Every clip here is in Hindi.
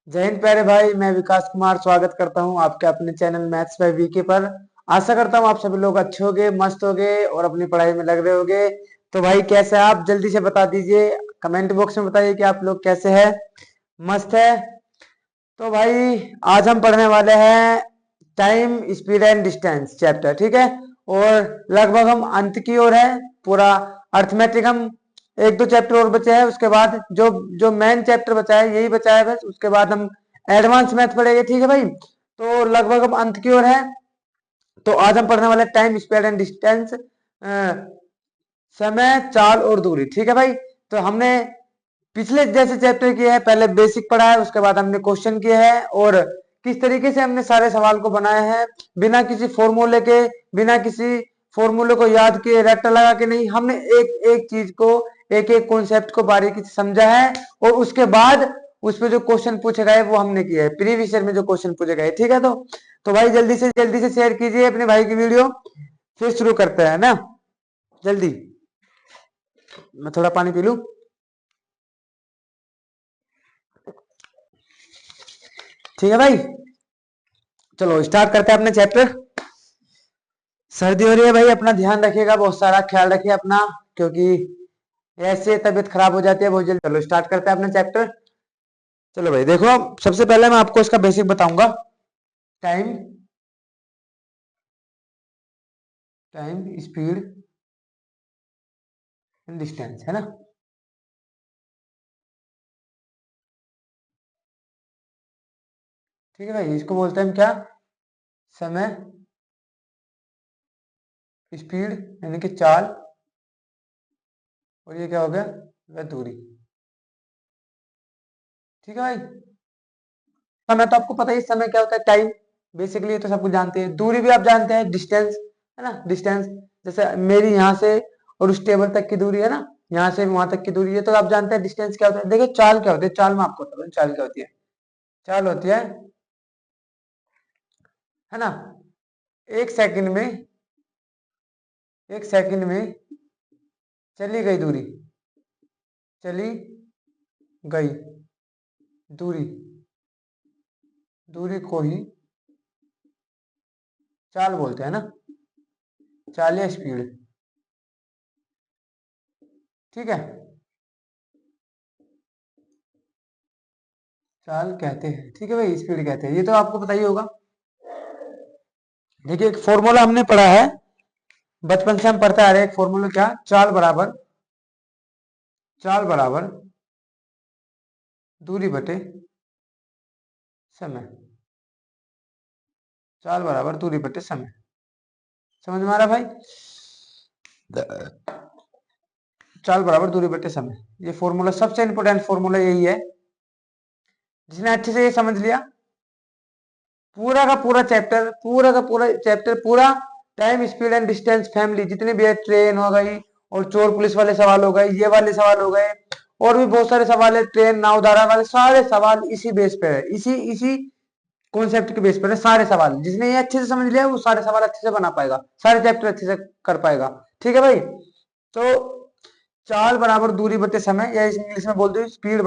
जय हिंद प्यारे भाई। मैं विकास कुमार स्वागत करता हूं आपके अपने चैनल मैथ्स बाय वीके पर। आशा करता हूं आप सभी लोग अच्छे होंगे, मस्त होंगे और अपनी पढ़ाई में लग रहे होंगे। तो भाई कैसे हैं आप? जल्दी से बता दीजिए, कमेंट बॉक्स में बताइए कि आप लोग कैसे हैं, मस्त है। तो भाई आज हम पढ़ने वाले हैं time speed and distance chapter, ठीक है। और लगभग हम अंत की ओर है। पूरा अर्थमेटिक हम एक दो चैप्टर और बचे हैं, उसके बाद जो जो मेन चैप्टर बचा है यही बचा है बस। उसके बाद हम एडवांस मैथ पढ़ेंगे, ठीक है भाई। तो लगभग हम अंत की ओर है। तो आज हम पढ़ने वाले टाइम स्पीड एंड डिस्टेंस, समय, चाल और दूरी, ठीक है भाई। तो हमने पिछले जैसे चैप्टर किए हैं, पहले बेसिक पढ़ा है, उसके बाद हमने क्वेश्चन किए हैं और किस तरीके से हमने सारे सवाल को बनाए हैं, बिना किसी फॉर्मूले के, बिना किसी फॉर्मूले को याद किए, रट्टा लगा के नहीं। हमने एक एक चीज को, एक एक कॉन्सेप्ट को बारीकी से समझा है और उसके बाद उसमें जो क्वेश्चन पूछे गए वो हमने किया है, प्रीवियस ईयर में जो क्वेश्चन पूछे गए, ठीक है। तो भाई जल्दी से शेयर कीजिए अपने भाई की वीडियो। फिर शुरू करते हैं ना, जल्दी। मैं थोड़ा पानी पी लूं। ठीक है भाई, चलो स्टार्ट करते हैं अपने चैप्टर। सर्दी हो रही है भाई, अपना ध्यान रखिएगा, बहुत सारा ख्याल रखिए अपना, क्योंकि ऐसे तबीयत खराब हो जाती है बहुत जल्दी। चलो स्टार्ट करते हैं अपना चैप्टर। चलो भाई देखो, सबसे पहले मैं आपको इसका बेसिक बताऊंगा। Time time speed and distance, है ना। ठीक है भाई, इसको बोलते हैं हम क्या? समय, स्पीड यानी कि चाल, और ये क्या हो गया? वह दूरी। ठीक है भाई। समय तो आपको पता ही, समय क्या होता है? टाइम। बेसिकली तो सब कुछ जानते हैं। दूरी भी आप जानते हैं, डिस्टेंस, है ना। डिस्टेंस जैसे मेरी यहाँ से और उस टेबल तक की दूरी है ना, यहाँ से वहां तक की दूरी है, तो आप जानते हैं डिस्टेंस क्या होता है। देखिए चाल क्या होती है, चाल मैं आपको बताऊँ चाल क्या होती है। चाल होती है ना, एक सेकंड में, एक सेकंड में चली गई दूरी, चली गई दूरी, दूरी को ही चाल बोलते हैं ना, चाल या स्पीड। ठीक है, चाल कहते हैं, ठीक है भाई, स्पीड कहते हैं, ये तो आपको पता ही होगा। देखिए एक फॉर्मूला हमने पढ़ा है, बचपन से हम पढ़ते आ रहे हैं। एक फॉर्मूला क्या? चाल बराबर दूरी बटे समय। चाल बराबर दूरी बटे समय। समझ में आ रहा भाई? चाल बराबर दूरी बटे समय, ये फॉर्मूला सबसे इंपॉर्टेंट फॉर्मूला यही है। जिसने अच्छे से ये समझ लिया, पूरा चैप्टर पूरा time speed and distance family, जितने भी है, ट्रेन हो गई और चोर पुलिस वाले सवाल हो गए, ये वाले सवाल हो गए, और भी बहुत सारे सवाल है, ट्रेन नाव धारा वाले सारे सवाल इसी बेस पे है, इसी इसी कॉन्सेप्ट के बेस पर है सारे सवाल। जिसने ये अच्छे से समझ लिया वो सारे सवाल अच्छे से बना पाएगा, सारे चैप्टर अच्छे से कर पाएगा। ठीक है भाई। तो चाल बराबर दूरी बटे समय, या इंग्लिश में बोलते हैं स्पीड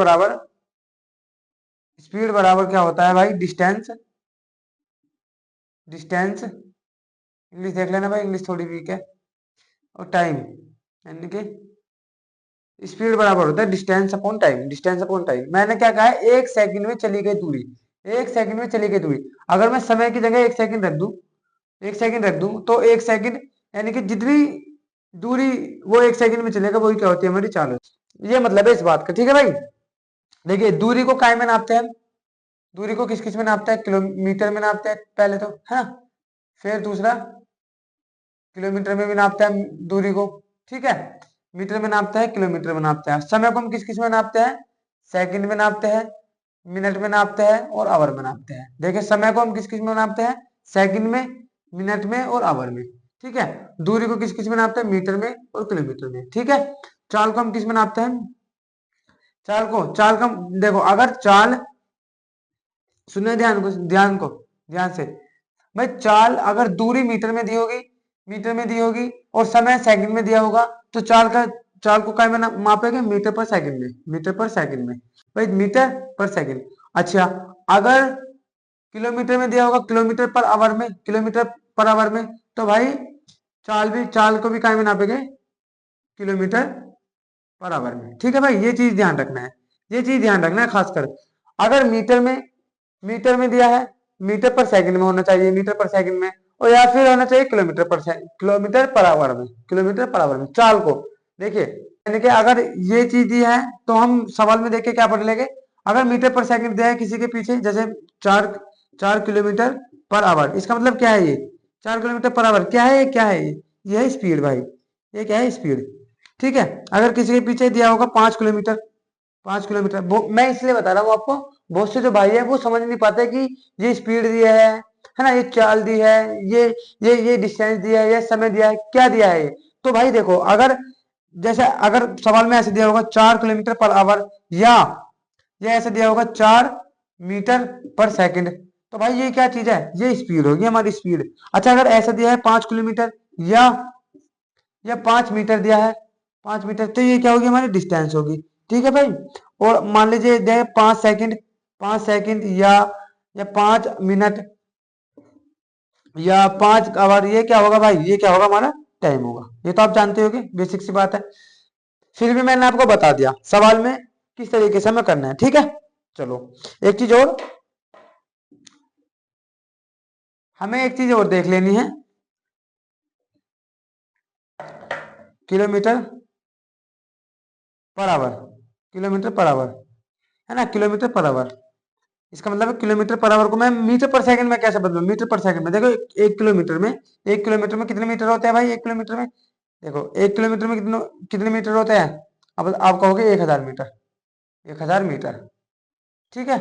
बराबर क्या होता है भाई? डिस्टेंस। डिस्टेंस इंग्लिश देख लेना भाई, इंग्लिश थोड़ी वीक है। और टाइम यानी कि स्पीड बराबर होता है distance upon time. Distance upon time, मैंने क्या कहा है? एक सेकंड में चली गई दूरी, एक सेकंड में चली गई दूरी। अगर मैं समय की जगह एक सेकंड रख दूं, एक सेकंड रख दूं, तो एक सेकंड यानी कि जितनी दूरी वो एक सेकंड में चलेगा वही क्या होती है? हमारी चाल होती है। ये मतलब है इस बात का, ठीक है भाई। देखिए दूरी को काय में नापते हैं हम? दूरी को किस किस में नापते हैं? किलोमीटर में नापते हैं पहले तो, है ना। फिर दूसरा, किलोमीटर में भी नापते हैं दूरी को, ठीक है। मीटर में नापते हैं, किलोमीटर में नापते हैं। समय को हम किस किस में नापते हैं? सेकंड में नापते हैं, मिनट में नापते हैं और आवर में नापते हैं। देखिए समय को हम किस किस में नापते हैं? सेकंड में, मिनट में और आवर में, ठीक है। दूरी को किस किस में नापते हैं? मीटर में और किलोमीटर में, ठीक है। चाल को हम किस में नापते हैं? चाल को देखो, अगर चाल, सुनिए ध्यान से भाई, चाल अगर दूरी मीटर में दी होगी, और समय सेकंड में दिया होगा, तो चाल को क्या में मापेंगे? मीटर पर सेकंड में, मीटर पर सेकंड में भाई, मीटर पर सेकंड। अच्छा, अगर किलोमीटर में दिया होगा किलोमीटर पर आवर में, किलोमीटर पर आवर में, तो भाई चाल को भी काय में नापेंगे, किलोमीटर पर आवर में। ठीक है भाई, ये चीज ध्यान रखना है, ये चीज ध्यान रखना है खासकर। अगर मीटर में दिया है, मीटर पर सेकंड में होना चाहिए, मीटर पर सेकंड में, और या फिर होना चाहिए किलोमीटर पर आवर में, किलोमीटर पर आवर में चाल को। देखिए, यानी कि अगर ये चीज दी है तो हम सवाल में देख के क्या पढ़ लेंगे, अगर मीटर पर सेकंड दिया है किसी के पीछे, जैसे चार 4 किलोमीटर पर आवर, इसका मतलब क्या है, ये 4 किलोमीटर पर आवर क्या है, ये क्या है, ये है स्पीड भाई, ये क्या है, स्पीड। ठीक है, अगर किसी के पीछे दिया होगा 5 किलोमीटर, 5 किलोमीटर, मैं इसलिए बता रहा हूँ आपको, बहुत से जो भाई है वो समझ नहीं पाते कि ये स्पीड दिया है ना, ये चाल दी है, ये डिस्टेंस दिया है, ये समय दिया है, क्या दिया है ये। तो भाई देखो, अगर जैसे अगर सवाल में ऐसे दिया होगा 4 किलोमीटर पर आवर, या ये ऐसे दिया होगा 4 मीटर पर सेकंड, तो भाई ये क्या चीज है, ये स्पीड होगी हमारी, स्पीड। अच्छा, अगर ऐसा दिया है 5 किलोमीटर, या 5 मीटर दिया है, 5 मीटर, तो ये क्या होगी, हमारी डिस्टेंस होगी। ठीक है भाई, और मान लीजिए दे 5 सेकंड, 5 सेकंड, या 5 मिनट, या 5 आवर, ये क्या होगा भाई, ये क्या होगा, हमारा टाइम होगा। ये तो आप जानते होगे, बेसिक सी बात है। फिर भी मैंने आपको बता दिया सवाल में किस तरीके से हमें करना है। ठीक है, चलो एक चीज और, हमें एक चीज और देख लेनी है, kilometre per our, kilometre per our, है ना, किलोमीटर पर आवर। इसका मतलब है किलोमीटर पर आवर को मैं मीटर पर सेकंड में कैसे बदलूं, मीटर पर सेकंड में। देखो, एक किलोमीटर में कितने मीटर होते हैं भाई, 1 किलोमीटर में, देखो 1 किलोमीटर में कितने कितने मीटर होते हैं। अब आप कहोगे 1000 मीटर, 1000 मीटर। ठीक है,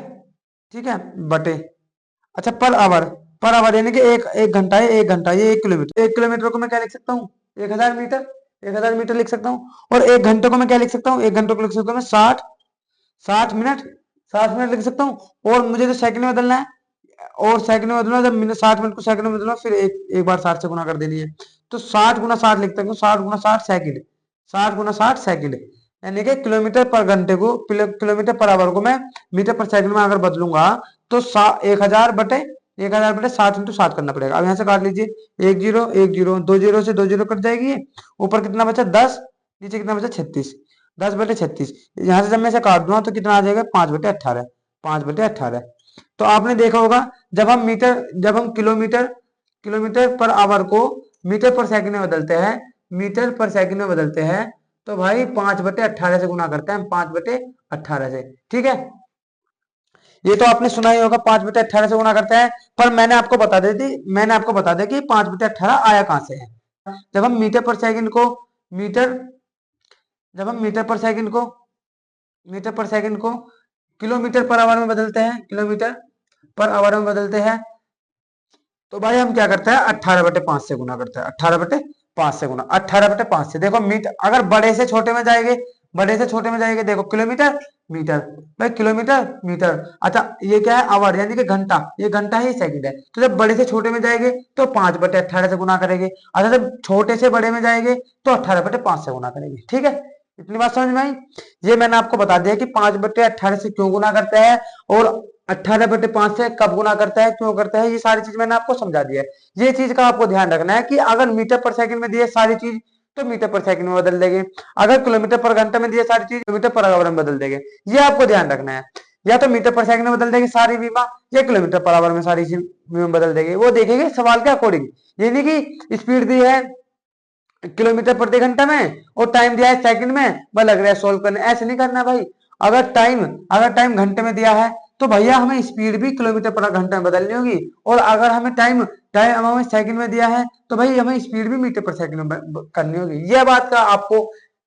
ठीक है, बटे, अच्छा पर आवर यानी कि एक एक घंटा है, एक घंटा, ये 1 किलोमीटर, 1 किलोमीटर को मैं क्या लिख सकता हूँ, 1000 मीटर, 1000 मीटर लिख सकता हूँ। और एक घंटे को मैं क्या लिख सकता हूँ, एक घंटे को लिख सकता हूँ मैं 60 60 मिनट, 60 मिनट लिख सकता हूँ। और मुझे जो सेकंड में बदलना है, और सेकंड में बदलना, जब मिनट 60 मिनट को सेकंड में बदलना, फिर एक बार 60 से गुना कर देनी है। तो 60 × 60 लिखते हैं, 60 × 60 सेकंड, 60 × 60 सेकंड, यानी कि किलोमीटर पर घंटे को, किलोमीटर पर आवर को मैं मीटर पर सेकंड में अगर बदलूंगा, तो 1000 बटे 60 × 60 करना पड़ेगा। अब यहाँ से काट लीजिए, एक जीरो एक जीरो, दो जीरो से दो जीरो कट जाएगी, ऊपर कितना बचा 10, नीचे कितना बचा 36, 10/36। यहाँ से जब मैं इसे काट दूंगा तो कितना आ जाएगा, 5/18, 5/18। तो आपने देखा होगा, जब हम किलोमीटर किलोमीटर पर आवर को मीटर पर सेकंड में बदलते हैं, मीटर पर सेकंड में बदलते हैं, तो भाई 5/18 से गुना करते हैं, 5/18 से। ठीक है, ये तो आपने सुना ही होगा, 5/18 से गुना करते हैं। पर मैंने आपको बता दिया कि 5/18 आया कहां से है। जब हम मीटर पर सेकंड को मीटर जब हम मीटर पर सेकंड को किलोमीटर पर आवर में बदलते हैं, किलोमीटर पर आवर में बदलते हैं, तो भाई हम क्या करते हैं, 18/5 से गुना करते हैं, 18/5 से गुना, 18/5 से। देखो मीटर, अगर बड़े से छोटे में जाएंगे, देखो किलोमीटर, मीटर, भाई किलोमीटर, मीटर। अच्छा, ये क्या है, आवर यानी कि घंटा, ये घंटा ही सेकंड है। तो जब बड़े से छोटे में जाएंगे तो 5/18 से गुना करेंगे। अच्छा, जब छोटे से बड़े में जाएंगे तो 18/5 से गुना करेंगे। ठीक है, इतनी बात समझ में आई। ये मैंने आपको बता दिया कि 5/18 से क्यों गुना करते हैं, और 18/5 से कब गुना करता है, क्यों करता है, ये सारी चीज मैंने आपको समझा दिया है। ये चीज का आपको ध्यान रखना है कि अगर मीटर पर सेकंड में दिए सारी चीज, तो मीटर पर सेकंड में बदल देंगे। अगर किलोमीटर पर घंटा में दिए सारी चीज, किलोमीटर पर आवर में बदल देंगे। ये आपको ध्यान रखना है। या तो मीटर पर सेकंड में बदल देंगे सारी बीमा, या किलोमीटर पर आवर में सारी चीज बीमा बदल देंगे, वो देखेंगे सवाल के अकॉर्डिंग। ये नहीं कि स्पीड दी है किलोमीटर प्रति घंटा में और टाइम दिया है सेकंड में, बस लग रहा है सोल्व करने, ऐसे नहीं करना भाई। अगर टाइम घंटे में दिया है, तो भैया हमें स्पीड भी किलोमीटर पर घंटा में बदलनी होगी। और अगर हमें टाइम टाइम हमें सेकंड में दिया है, तो भाई हमें स्पीड भी मीटर पर सेकंड में करनी होगी। यह बात का आपको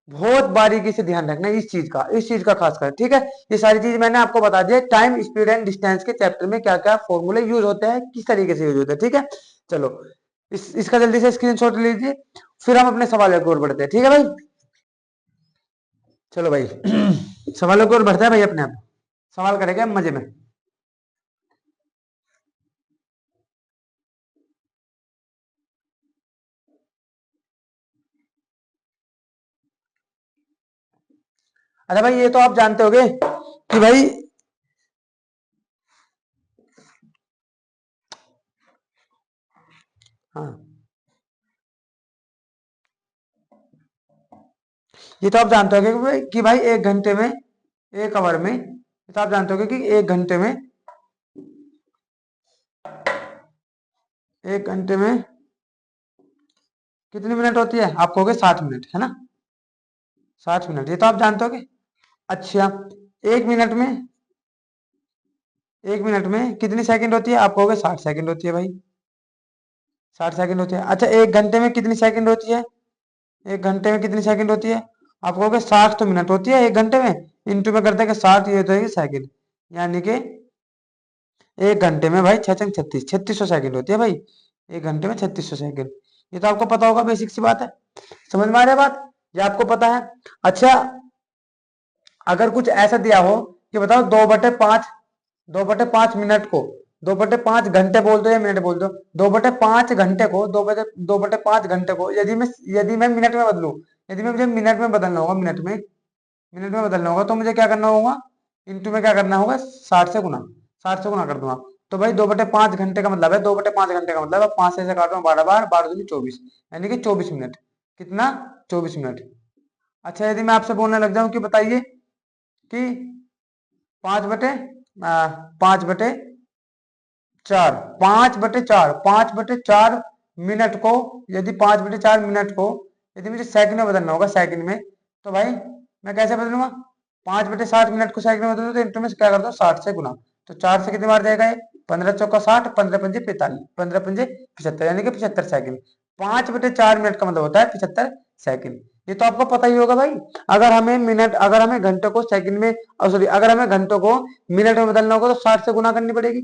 बहुत बारीकी से ध्यान रखना है, इस चीज का खासकर। ठीक है, ये सारी चीज मैंने आपको बता दिया, टाइम, स्पीड एंड डिस्टेंस के चैप्टर में क्या क्या फॉर्मूले यूज होते हैं, किस तरीके से यूज होते हैं। ठीक है, चलो इसका जल्दी से स्क्रीनशॉट लीजिए, फिर हम अपने सवाल की ओर बढ़ते हैं। ठीक है भाई, चलो भाई सवालों की ओर बढ़ते हैं भाई, अपने आप सवाल करेंगे हम मजे में। अच्छा भाई, ये तो आप जानते होगे कि भाई हाँ, ये तो आप जानते होगे कि भाई 1 घंटे में, 1 आवर में, ये तो आप जानते होगे कि 1 घंटे में, 1 घंटे में कितनी मिनट होती है? आप कहोगे 60 मिनट, है ना? 60 मिनट, ये तो आप जानते होगे। अच्छा, 1 मिनट में, 1 मिनट में कितनी सेकंड होती है? आप कहोगे 60 सेकंड होती है भाई, 60 सेकंड होती है। अच्छा, 1 घंटे में कितनी सेकंड होती है? 1 घंटे में कितनी सेकंड होती है? आप कहोगे 60 तो मिनट होती है 1 घंटे में, इंटू में करते हैं 60, ये तो है सेकंड, यानी कि 1 घंटे में भाई 6 छंग 36, 3600 सेकंड होती है भाई, 1 घंटे में 3600 सेकंड। ये तो आपको पता होगा, बेसिक सी बात है। समझ में आ रहा है बात? ये आपको पता है। अच्छा, अगर कुछ ऐसा दिया हो कि बताओ 2/5, 2/5 मिनट को 2/5 घंटे बोल दो या मिनट बोल दो, 2/5 घंटे को, 2/5 घंटे को यदि मैं मिनट में बदलूं, यदि मैं मुझे मिनट में बदलना होगा, मिनट में बदलना होगा, तो मुझे क्या करना होगा? इंटू में क्या करना होगा? 60 से गुना, 60 से गुना कर दूंगा। तो भाई 2/5 घंटे का मतलब है, 2/5 घंटे का मतलब है 5 से काटूंगा 12 बार, 12 दूनी 24, यानी कि 24 मिनट। कितना? 24 मिनट। अच्छा, यदि मैं आपसे बोलने लग जाऊं कि बताइए कि 5/4, 5/4 मिनट को, यदि 5/4 मिनट को यदि मुझे सेकंड में बदलना होगा, सेकंड में, तो भाई मैं कैसे बदलूंगा? 5/60 मिनट को सेकंड में बदलूं तो इंटू में क्या करता हूँ? 60 से गुना। तो 4 से कितनी बार जाएगा ये? 15×4 = 60, 15×5 = 45, 15×5 = 75, यानी कि 75 सेकंड। 5/4 मिनट का मतलब होता है 75 सेकंड। ये तो आपको पता ही होगा भाई। अगर हमें घंटों को सेकंड में, सॉरी, अगर हमें घंटों को मिनट में बदलना होगा तो 60 से गुना करनी पड़ेगी,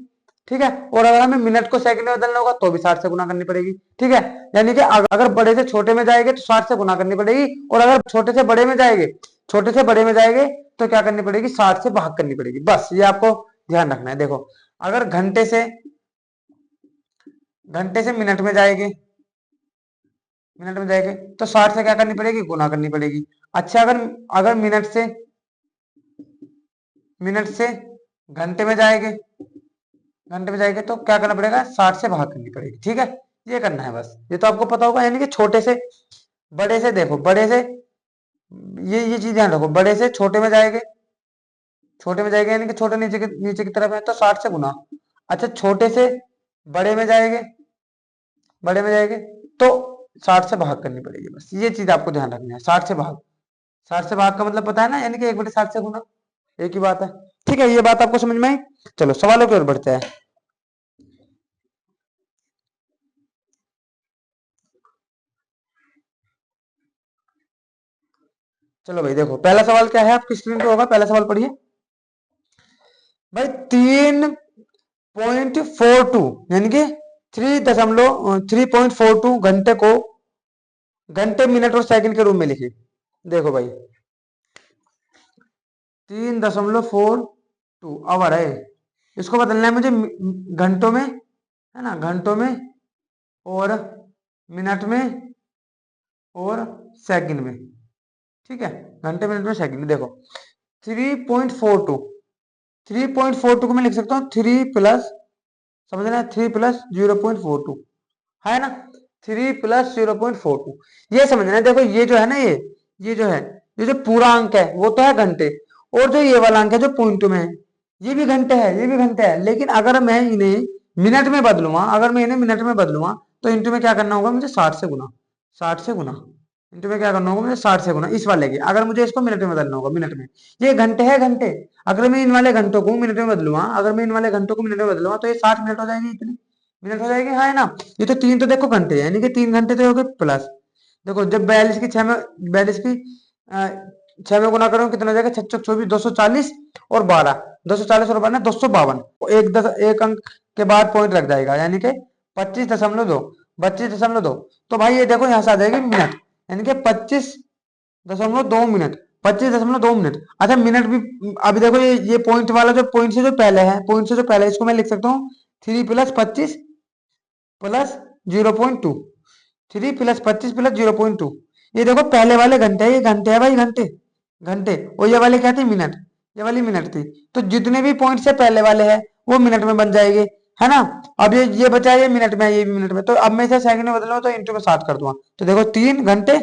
ठीक है। और अगर हमें मिनट को सेकंड में बदलना होगा तो भी 60 से गुना करनी पड़ेगी, ठीक है। यानी कि अगर बड़े से छोटे में जाएंगे तो 60 से गुना करनी पड़ेगी, और अगर छोटे से बड़े में जाएंगे तो क्या करनी पड़ेगी? 60 से भाग करनी पड़ेगी। बस ये आपको ध्यान रखना है। देखो, अगर घंटे से मिनट में जाएंगे तो 60 से क्या करनी पड़ेगी? गुना करनी पड़ेगी। अच्छा, अगर मिनट से घंटे में जाएंगे तो क्या करना पड़ेगा? 60 से भाग करनी पड़ेगी, ठीक है। ये करना है बस, ये तो आपको पता होगा। यानी कि छोटे से बड़े से, देखो बड़े से, ये चीज ध्यान रखो, बड़े से छोटे में जाएंगे यानी कि छोटे नीचे की तरफ है तो 60 से गुना। अच्छा, छोटे से बड़े में जाएंगे तो 60 से भाग करनी पड़ेगी। बस ये चीज आपको ध्यान रखनी है, 60 से भाग का मतलब पता है ना, यानी कि 1/60 से गुना, एक ही बात है, ठीक है। ये बात आपको समझ में आई? चलो सवालों की ओर बढ़ते हैं। चलो भाई, देखो पहला सवाल क्या है, आपकी स्क्रीन पे होगा, पहला सवाल पढ़िए भाई। 3.42 यानी कि 3.42 घंटे को घंटे, मिनट और सेकंड के रूप में लिखिए। देखो भाई, 3.42 आवर है, इसको बदलना है मुझे घंटों में, है ना, घंटों में और मिनट में और सेकंड में, ठीक है। घंटे, मिनट में, सेकंड में। देखो 3.42, 3.42 को मैं लिख सकता हूँ 3 प्लस, समझना है, 3 + 0.42, है ना, 3 + 0.42, ये समझना है। देखो ये जो है ना, ये जो है, ये जो पूरा अंक है वो तो है घंटे, और जो ये वाला अंक है जो पॉइंट में है, ये भी घंटे है, ये भी घंटे है। लेकिन अगर मैं इन्हें मिनट में बदलूंगा, तो इंटू में क्या करना होगा मुझे? 60 से गुना, 60 से गुना, इंटू में क्या करना होगा मुझे? 60 से गुना इस वाले के। अगर मुझे इसको मिनट में बदलना होगा, मिनट में, ये घंटे है, घंटे। अगर मैं इन वाले घंटों को मिनट में बदलूंगा, तो ये 60 मिनट हो जाएगी, इतनी मिनट हो जाएगी, हाँ, है ना। ये तो तीन, तो देखो घंटे, यानी कि 3 घंटे तो हो गए प्लस। देखो जब 42 में गुना करूँ कितना हो जाएगा? 6 × 24, 240, और 12, 240 और 12, 252। एक अंक के बाद पॉइंट रख जाएगा, यानी कि 25.2, 25.2। तो भाई ये देखो यहाँ से आ जाएगी मिनट, यानी कि 25.2 मिनट, 25.2 मिनट। अच्छा, मिनट भी अभी देखो, ये पॉइंट वाला, जो पॉइंट से जो पहले इसको मैं लिख सकता हूँ 3 + 25 + 0.2, 3 + 25 + 0.2। ये देखो पहले वाले घंटे है, ये घंटे है भाई, घंटे, घंटे। और ये वाले क्या थे? मिनट, ये वाली मिनट थी। तो जितने भी पॉइंट से पहले वाले हैं वो मिनट में बन जाएंगे, है ना। अब ये बचा, ये मिनट में, ये भी मिनट में, तो अब मैं इसे सेकंड में बदलूंगा तो इंटू में 60 कर दूंगा। तो देखो 3 घंटे,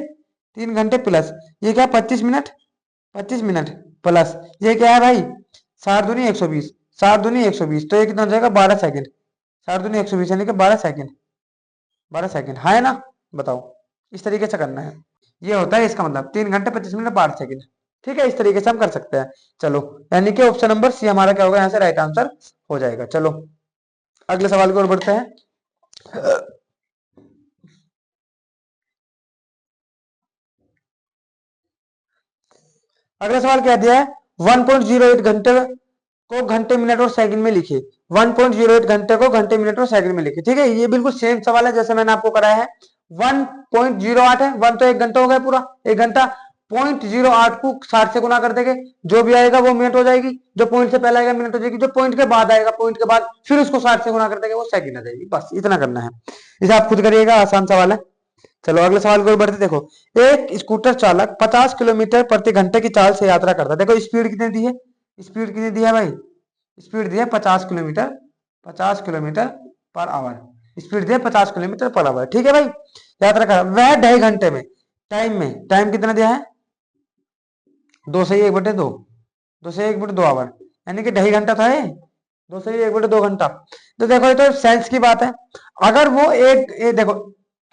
3 घंटे प्लस ये क्या 25 मिनट, 25 मिनट प्लस ये क्या है भाई 7 दूनी 120, 7 दूनी 120, तो ये कितना हो जाएगा 12 सेकंड। 7 दूनी 120 यानी कि 12 सेकंड, 12 सेकंड, हाँ है ना। बताओ, इस तरीके से करना है। ये होता है इसका मतलब 3 घंटे 25 मिनट 12 सेकंड। ठीक है, इस तरीके से हम कर सकते हैं। चलो, यानी कि ऑप्शन नंबर सी हमारा क्या होगा यहाँ से राइट आंसर हो जाएगा। चलो अगले सवाल की ओर बढ़ते हैं। अगला सवाल क्या दिया है, 1.08 घंटे को घंटे मिनट और सेकंड में लिखिए। 1.08 घंटे को घंटे मिनट और सेकंड में लिखिए। ठीक है, ये बिल्कुल सेम सवाल है जैसे मैंने आपको कराया है। 1.08 है, 1 तो 1 घंटा हो गया पूरा, 1 घंटा। 0.08 को 60 से गुना कर देंगे, जो भी आएगा वो मिनट हो जाएगी, जो पॉइंट से पहले आएगा मिनट हो जाएगी, जो पॉइंट के बाद आएगा, पॉइंट के बाद फिर उसको 60 से गुना कर देंगे वो सेकंड आ जाएगी। बस इतना करना है, इसे आप खुद करिएगा, आसान सवाल है। चलो अगले सवाल को बढ़ते। देखो, एक स्कूटर चालक 50 किलोमीटर प्रति घंटे की चाल से यात्रा करता है। देखो स्पीड कितनी दी है, स्पीड कितनी दी है भाई, स्पीड दी है 50 kilometre, 50 kilometre per hour, speed दी है 50 किलोमीटर पर आवर। ठीक है भाई, यात्रा कर वह 2.5 घंटे में, टाइम में, टाइम कितना दिया है 2 से 1/2, 2 से 1/2 आवर, यानी कि 2.5 घंटा था ये, 2 से 1/2 घंटा। तो देखो ये तो साइंस की बात है। अगर वो ये देखो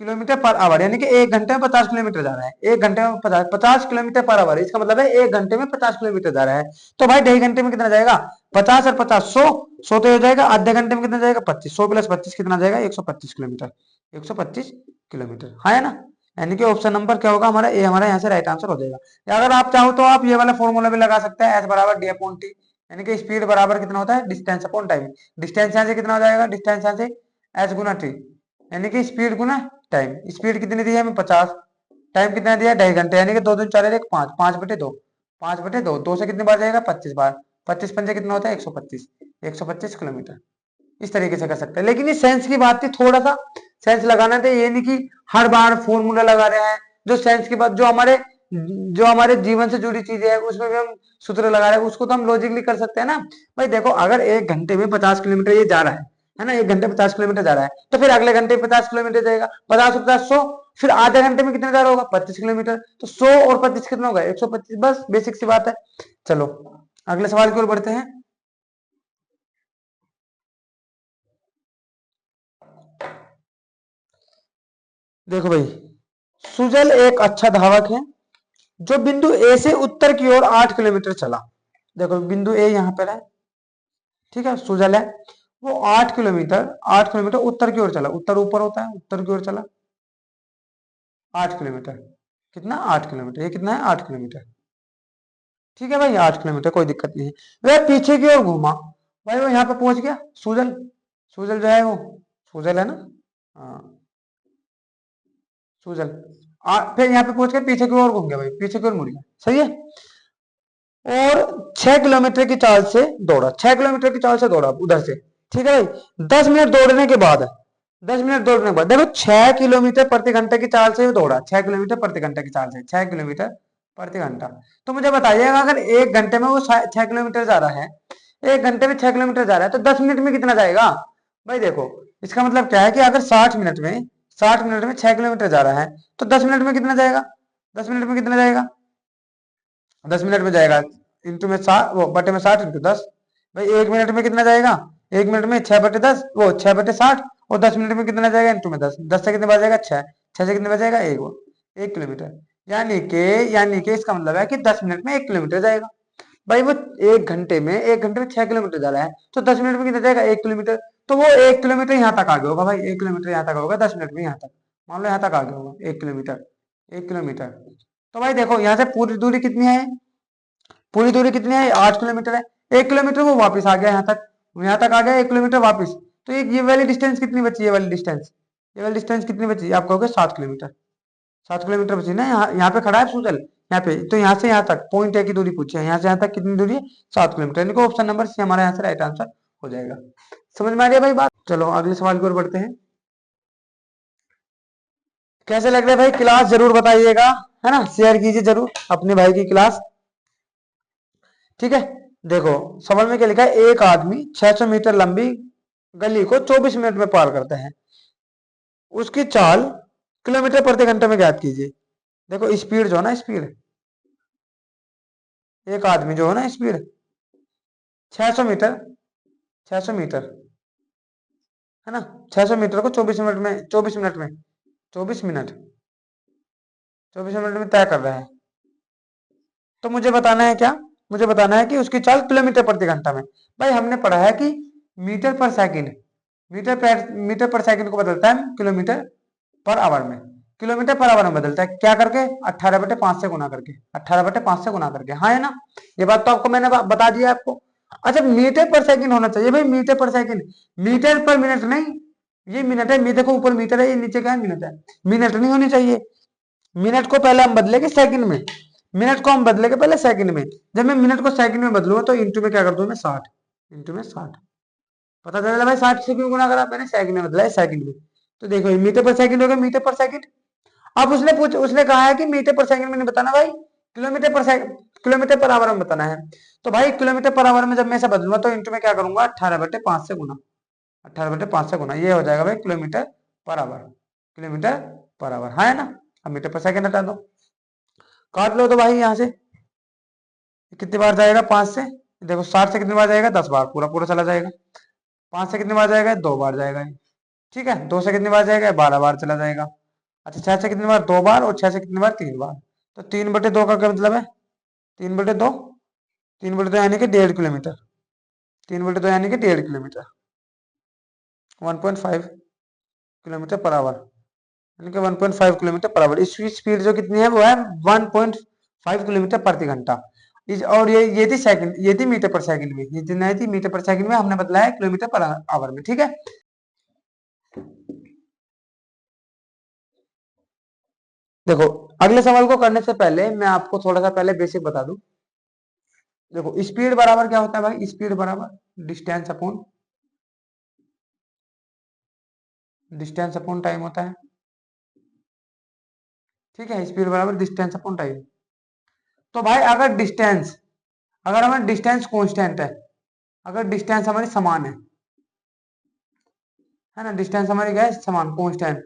किलोमीटर पर आवर, यानी कि 1 घंटे में 50 किलोमीटर जा रहा है, 1 घंटे में 50 किलोमीटर पर आवर, इसका मतलब है 1 घंटे में 50 किलोमीटर जा रहा है। तो भाई 2.5 घंटे में कितना जाएगा 50 और 50 100, 100 तो हो जाएगा, आधे घंटे में कितना जाएगा 25, 100 प्लस 25 कितना जाएगा 125 किलोमीटर, 125 किलोमीटर, हाँ है ना। यानी कि ऑप्शन नंबर क्या होगा हमारा, ए हमारा यहाँ से राइट आंसर हो जाएगा। या अगर आप चाहो तो आप ये वाला फॉर्मूला भी लगा सकते हैं, एस बराबर डी अपॉन टी, यानी कि स्पीड बराबर कितना होता है डिस्टेंस अपॉन टाइम। डिस्टेंस यहाँ से कितना हो जाएगा, डिस्टेंस यहाँ से एस गुना टी, यानी कि स्पीड गुना टाइम। स्पीड कितनी दी है हमें 50, टाइम कितना दिया है 2.5 घंटे, यानी कि 2 दूनी 4 1 5, 5/2, 5/2, 2 से कितनी बार जाएगा 25 बार, 25 पंजे कितना होता है 125, 125 किलोमीटर। इस तरीके से कर सकते हैं, लेकिन ये सेंस की बात थी, थोड़ा सा सेंस लगाना था, ये नहीं कि हर बार फॉर्मूला लगा रहे हैं। जो सेंस की बात, जो हमारे जीवन से जुड़ी चीजें हैं उसमें भी हम सूत्र लगा रहे हैं, उसको तो हम लॉजिकली कर सकते हैं ना। भाई देखो, अगर 1 घंटे में 50 किलोमीटर ये जा रहा है ना, 1 घंटे 50 किलोमीटर जा रहा है, तो फिर अगले घंटे 50 किलोमीटर जाएगा, 50 50 100, फिर आधे घंटे में कितने जा रहा होगा 25 किलोमीटर, तो 100 और 25 कितना होगा 125, बस बेसिक सी बात है। चलो अगले सवाल की ओर बढ़ते हैं। देखो भाई, सुजल एक अच्छा धावक है जो बिंदु ए से उत्तर की ओर 8 किलोमीटर चला। देखो बिंदु ए यहाँ पर है, ठीक है, सुजल है, वो 8 किलोमीटर, 8 किलोमीटर उत्तर की ओर चला, उत्तर ऊपर होता है, उत्तर की ओर चला 8 किलोमीटर, कितना 8 किलोमीटर, ये कितना है 8 किलोमीटर। ठीक है भाई 8 किलोमीटर, कोई दिक्कत नहीं है। वह पीछे की ओर घूमा, भाई वो यहाँ पे पहुंच गया सुजल, सुजल जो है वो सुजल है ना, हाँ सुजल, फिर यहाँ पे पहुंच के पीछे की ओर घूम गया भाई, पीछे की ओर मुड़ गया, सही है। और 6 किलोमीटर की चाल से दौड़ा, 6 किलोमीटर की चाल से दौड़ा उधर से, ठीक है भाई। 10 मिनट दौड़ने के बाद, 10 मिनट दौड़ने के बाद देखो 6 किलोमीटर प्रति घंटे की चाल से दौड़ा, 6 किलोमीटर प्रति घंटे की चाल से, 6 किलोमीटर प्रति घंटा। तो मुझे बताइएगा, अगर 1 घंटे में वो 6 किलोमीटर जा रहा है, 1 घंटे में 6 किलोमीटर जा रहा है, तो 10 मिनट में कितना जाएगा। भाई देखो, इसका मतलब क्या है कि अगर 60 मिनट में 6 किलोमीटर जा रहा है, तो 10 मिनट में कितना जाएगा, 10 मिनट में कितना जाएगा, 10 मिनट में जाएगा इंटू में 60, वो बटे में 60 इंटू 10। भाई 1 मिनट में कितना जाएगा, 1 मिनट में 6/10, वो 6/60, और 10 मिनट में कितना जाएगा इंटू में 10, 10 से कितने बार जाएगा 6, 6 से कितने बार जाएगा 1, वो 1 किलोमीटर। यानी कि इसका मतलब है कि 10 मिनट में 1 किलोमीटर जाएगा। भाई वो 1 घंटे में, 1 घंटे में 6 किलोमीटर जा रहा है, तो 10 मिनट में कितना जाएगा 1 किलोमीटर। तो वो 1 किलोमीटर यहाँ तक आ गया होगा भाई, 1 किलोमीटर यहाँ तक होगा 10 मिनट में, यहाँ तक मान लो यहाँ तक आ गया होगा 1 किलोमीटर, 1 किलोमीटर। तो भाई देखो यहाँ से पूरी दूरी कितनी है, पूरी दूरी कितनी है 8 किलोमीटर है, 1 किलोमीटर वो वापस आ गया यहाँ तक आ गया 1 किलोमीटर वापस। तो ये वाली डिस्टेंस कितनी बची, ये वाली डिस्टेंस कितनी बची, आप कहोगे 7 किलोमीटर, 7 किलोमीटर बची ना। यहाँ पे खड़ा है सुजल, यहाँ पे, तो यहाँ से यहाँ तक पॉइंट ए की दूरी पूछी है, यहाँ से यहाँ तक कितनी दूरी है 7 किलोमीटर, यानी कि ऑप्शन नंबर सी हमारा यहाँ से राइट आंसर हो जाएगा। समझ में आ रही है भाई बात। चलो अगले सवाल की ओर बढ़ते हैं। कैसे लग रहा है भाई, क्लास जरूर बताइएगा, है ना, शेयर कीजिए जरूर अपने भाई की क्लास। ठीक है, देखो सवाल में क्या लिखा है, एक आदमी 600 मीटर लंबी गली को 24 मिनट में पार करता है, उसकी चाल किलोमीटर प्रति घंटे में ज्ञात कीजिए। देखो स्पीड जो है ना, स्पीड, एक आदमी जो है ना, स्पीड 600 मीटर, 600 मीटर है ना, 600 मीटर को 24 मिनट में, 24 मिनट में, 24 मिनट, 24 मिनट में तय कर रहा है। तो मुझे बताना है क्या, मुझे बताना है कि उसकी चाल किलोमीटर प्रति घंटा में। भाई हमने पढ़ा है कि मीटर पर सेकंड, मीटर पर सेकंड को बदलता है किलोमीटर पर आवर में, किलोमीटर पर आवर में बदलता है क्या करके, 18/5 से गुना करके, 18/5 से गुना करके, हाँ है ना। ये बात तो आपको मैंने बता दिया आपको। अच्छा मीटर पर सेकंड होना चाहिए भाई, मीटर पर सेकंड, मीटर पर मिनट नहीं, ये मिनट है, देखो ऊपर मीटर है, ये नीचे क्या है, मिनट है, मिनट नहीं होनी चाहिए। मिनट को पहले हम बदलेंगे सेकंड में, मिनट को हम बदलेंगे पहले सेकंड में। जब मैं मिनट को सेकंड में बदलूंगा तो इंटू में क्या कर दूं मैं, 60, इंटू में 60। पता चला भाई 60 से क्यों गुना करा मैंने, सेकंड में बदला है, सेकंड में। तो देखो मीटर पर सेकंड हो गया, मीटर पर सेकंड। अब उसने कहा है कि मीटर पर सेकंड में नहीं बताना भाई, किलोमीटर पर सेकंड, किलोमीटर पर आवर में बताना है। तो भाई किलोमीटर पर आवर में जब मैं ऐसा बदलूंगा तो इंटू में क्या करूंगा, 18/5 से गुना, 18/5 से गुना, ये हो जाएगा भाई kilometre per our, kilometre per our, हाँ है ना। अब मीटर पर सेकंड हटा दो, काट लो तो भाई यहाँ से कितनी बार जाएगा, 5 से, देखो 60 से कितनी बार जाएगा, 10 बार, पूरा पूरा चला जाएगा। 5 से कितनी बार जाएगा, 2 बार जाएगा, ठीक है। 2 से कितनी बार जाएगा, 12 बार चला जाएगा। अच्छा 6 से कितनी बार, 2 बार, और 6 से कितनी बार, 3 बार। तो 3/2 का क्या मतलब है, 3/2, 3/2 यानी कि 1.5 किलोमीटर, 3/2 यानी कि 1.5 किलोमीटर, 1.5 किलोमीटर पर आवर, यानी कि 1.5 किलोमीटर पर आवर। इसकी स्पीड जो कितनी है वो है 1.5 किलोमीटर प्रति घंटा। और ये थी सेकंड, ये थी मीटर पर सेकंड में, ये जितना थी मीटर पर सेकंड में, हमने बदला है किलोमीटर पर आवर में, ठीक है। देखो अगले सवाल को करने से पहले मैं आपको थोड़ा सा पहले बेसिक बता दूं। देखो स्पीड बराबर क्या होता है भाई, स्पीड बराबर डिस्टेंस अपॉन टाइम होता है, ठीक है। स्पीड बराबर डिस्टेंस अपॉन टाइम। तो भाई अगर हमारा डिस्टेंस कांस्टेंट है, अगर डिस्टेंस हमारी समान है ना, डिस्टेंस हमारी क्या है, समान, कांस्टेंट,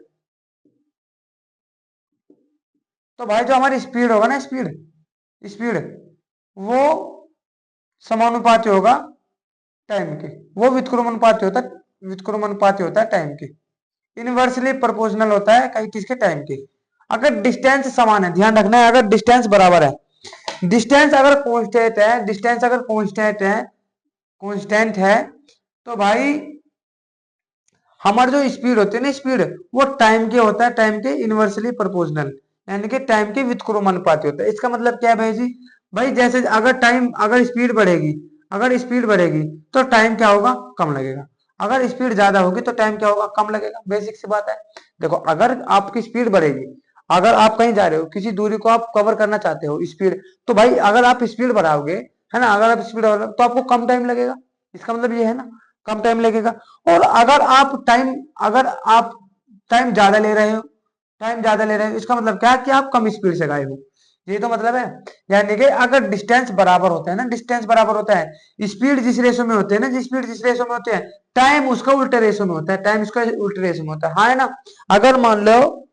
तो भाई जो हमारी स्पीड होगा ना, स्पीड, स्पीड वो समानुपाती होगा टाइम के, वो व्युत्क्रमानुपाती होता है, व्युत्क्रमानुपाती होता है टाइम के, इनवर्सली प्रोपोर्शनल होता है कहीं किसके, टाइम के। अगर डिस्टेंस समान है, ध्यान रखना है, अगर डिस्टेंस बराबर है, डिस्टेंस अगर कांस्टेंट है, डिस्टेंस अगर कांस्टेंट है, तो भाई हमारा जो स्पीड होती है ना, स्पीड वो टाइम के होता है, टाइम के इनवर्सली प्रोपोर्शनल, यानी कि टाइम के व्युत्क्रमानुपाती होता है। इसका मतलब क्या है भाई जी, भाई जैसे अगर स्पीड बढ़ेगी, अगर स्पीड बढ़ेगी तो टाइम क्या होगा, कम लगेगा। अगर स्पीड ज्यादा होगी तो टाइम क्या होगा, कम लगेगा। बेसिक सी बात है। देखो अगर आपकी स्पीड बढ़ेगी, अगर आप कहीं जा रहे हो, किसी दूरी को आप कवर करना चाहते हो स्पीड, तो भाई अगर आप स्पीड बढ़ाओगे, है ना, अगर आप स्पीड बढ़ाओगे तो आपको कम टाइम लगेगा। इसका मतलब ये है ना, कम टाइम लगेगा। और अगर आप टाइम ज्यादा ले रहे हो, टाइम ज्यादा ले रहे हो, इसका मतलब क्या है कि आप कम स्पीड से गए हो, ये तो मतलब है। यानी कि अगर डिस्टेंस बराबर होता है ना, डिस्टेंस बराबर होता है, स्पीड जिस रेशो में होते हैं ना, जिस स्पीड जिस रेशो में होते हैं, टाइम उसका उल्टे रेशो में होता है, टाइम उसका उल्टे रेशो में होता है, हाँ है ना। अगर मान लो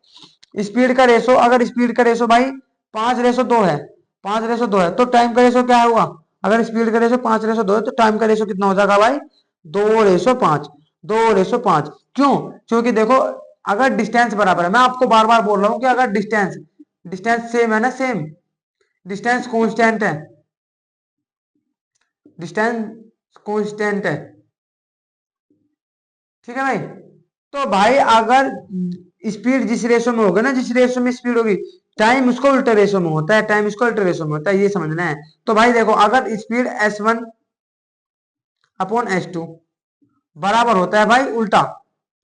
स्पीड का रेशो, अगर स्पीड का रेशो भाई 5:2 है, 5:2 है, तो टाइम का रेशो क्या होगा, अगर स्पीड का रेशो 5:2 है तो टाइम का रेशो कितना हो जाएगा भाई, 2:5, 2:5। क्यों, क्योंकि देखो अगर डिस्टेंस बराबर है, मैं आपको बार बार बोल रहा हूं कि अगर डिस्टेंस डिस्टेंस सेम है ना, सेम डिस्टेंस कांस्टेंट है, डिस्टेंस कांस्टेंट है, ठीक है भाई। तो भाई अगर स्पीड जिस रेशो में होगा ना, जिस रेशो में स्पीड होगी, टाइम उसको उल्टे रेशो में होता है, टाइम उसको उल्टे रेशो में होता है, ये समझना है। तो भाई देखो अगर स्पीड S1/S2 बराबर होता है भाई उल्टा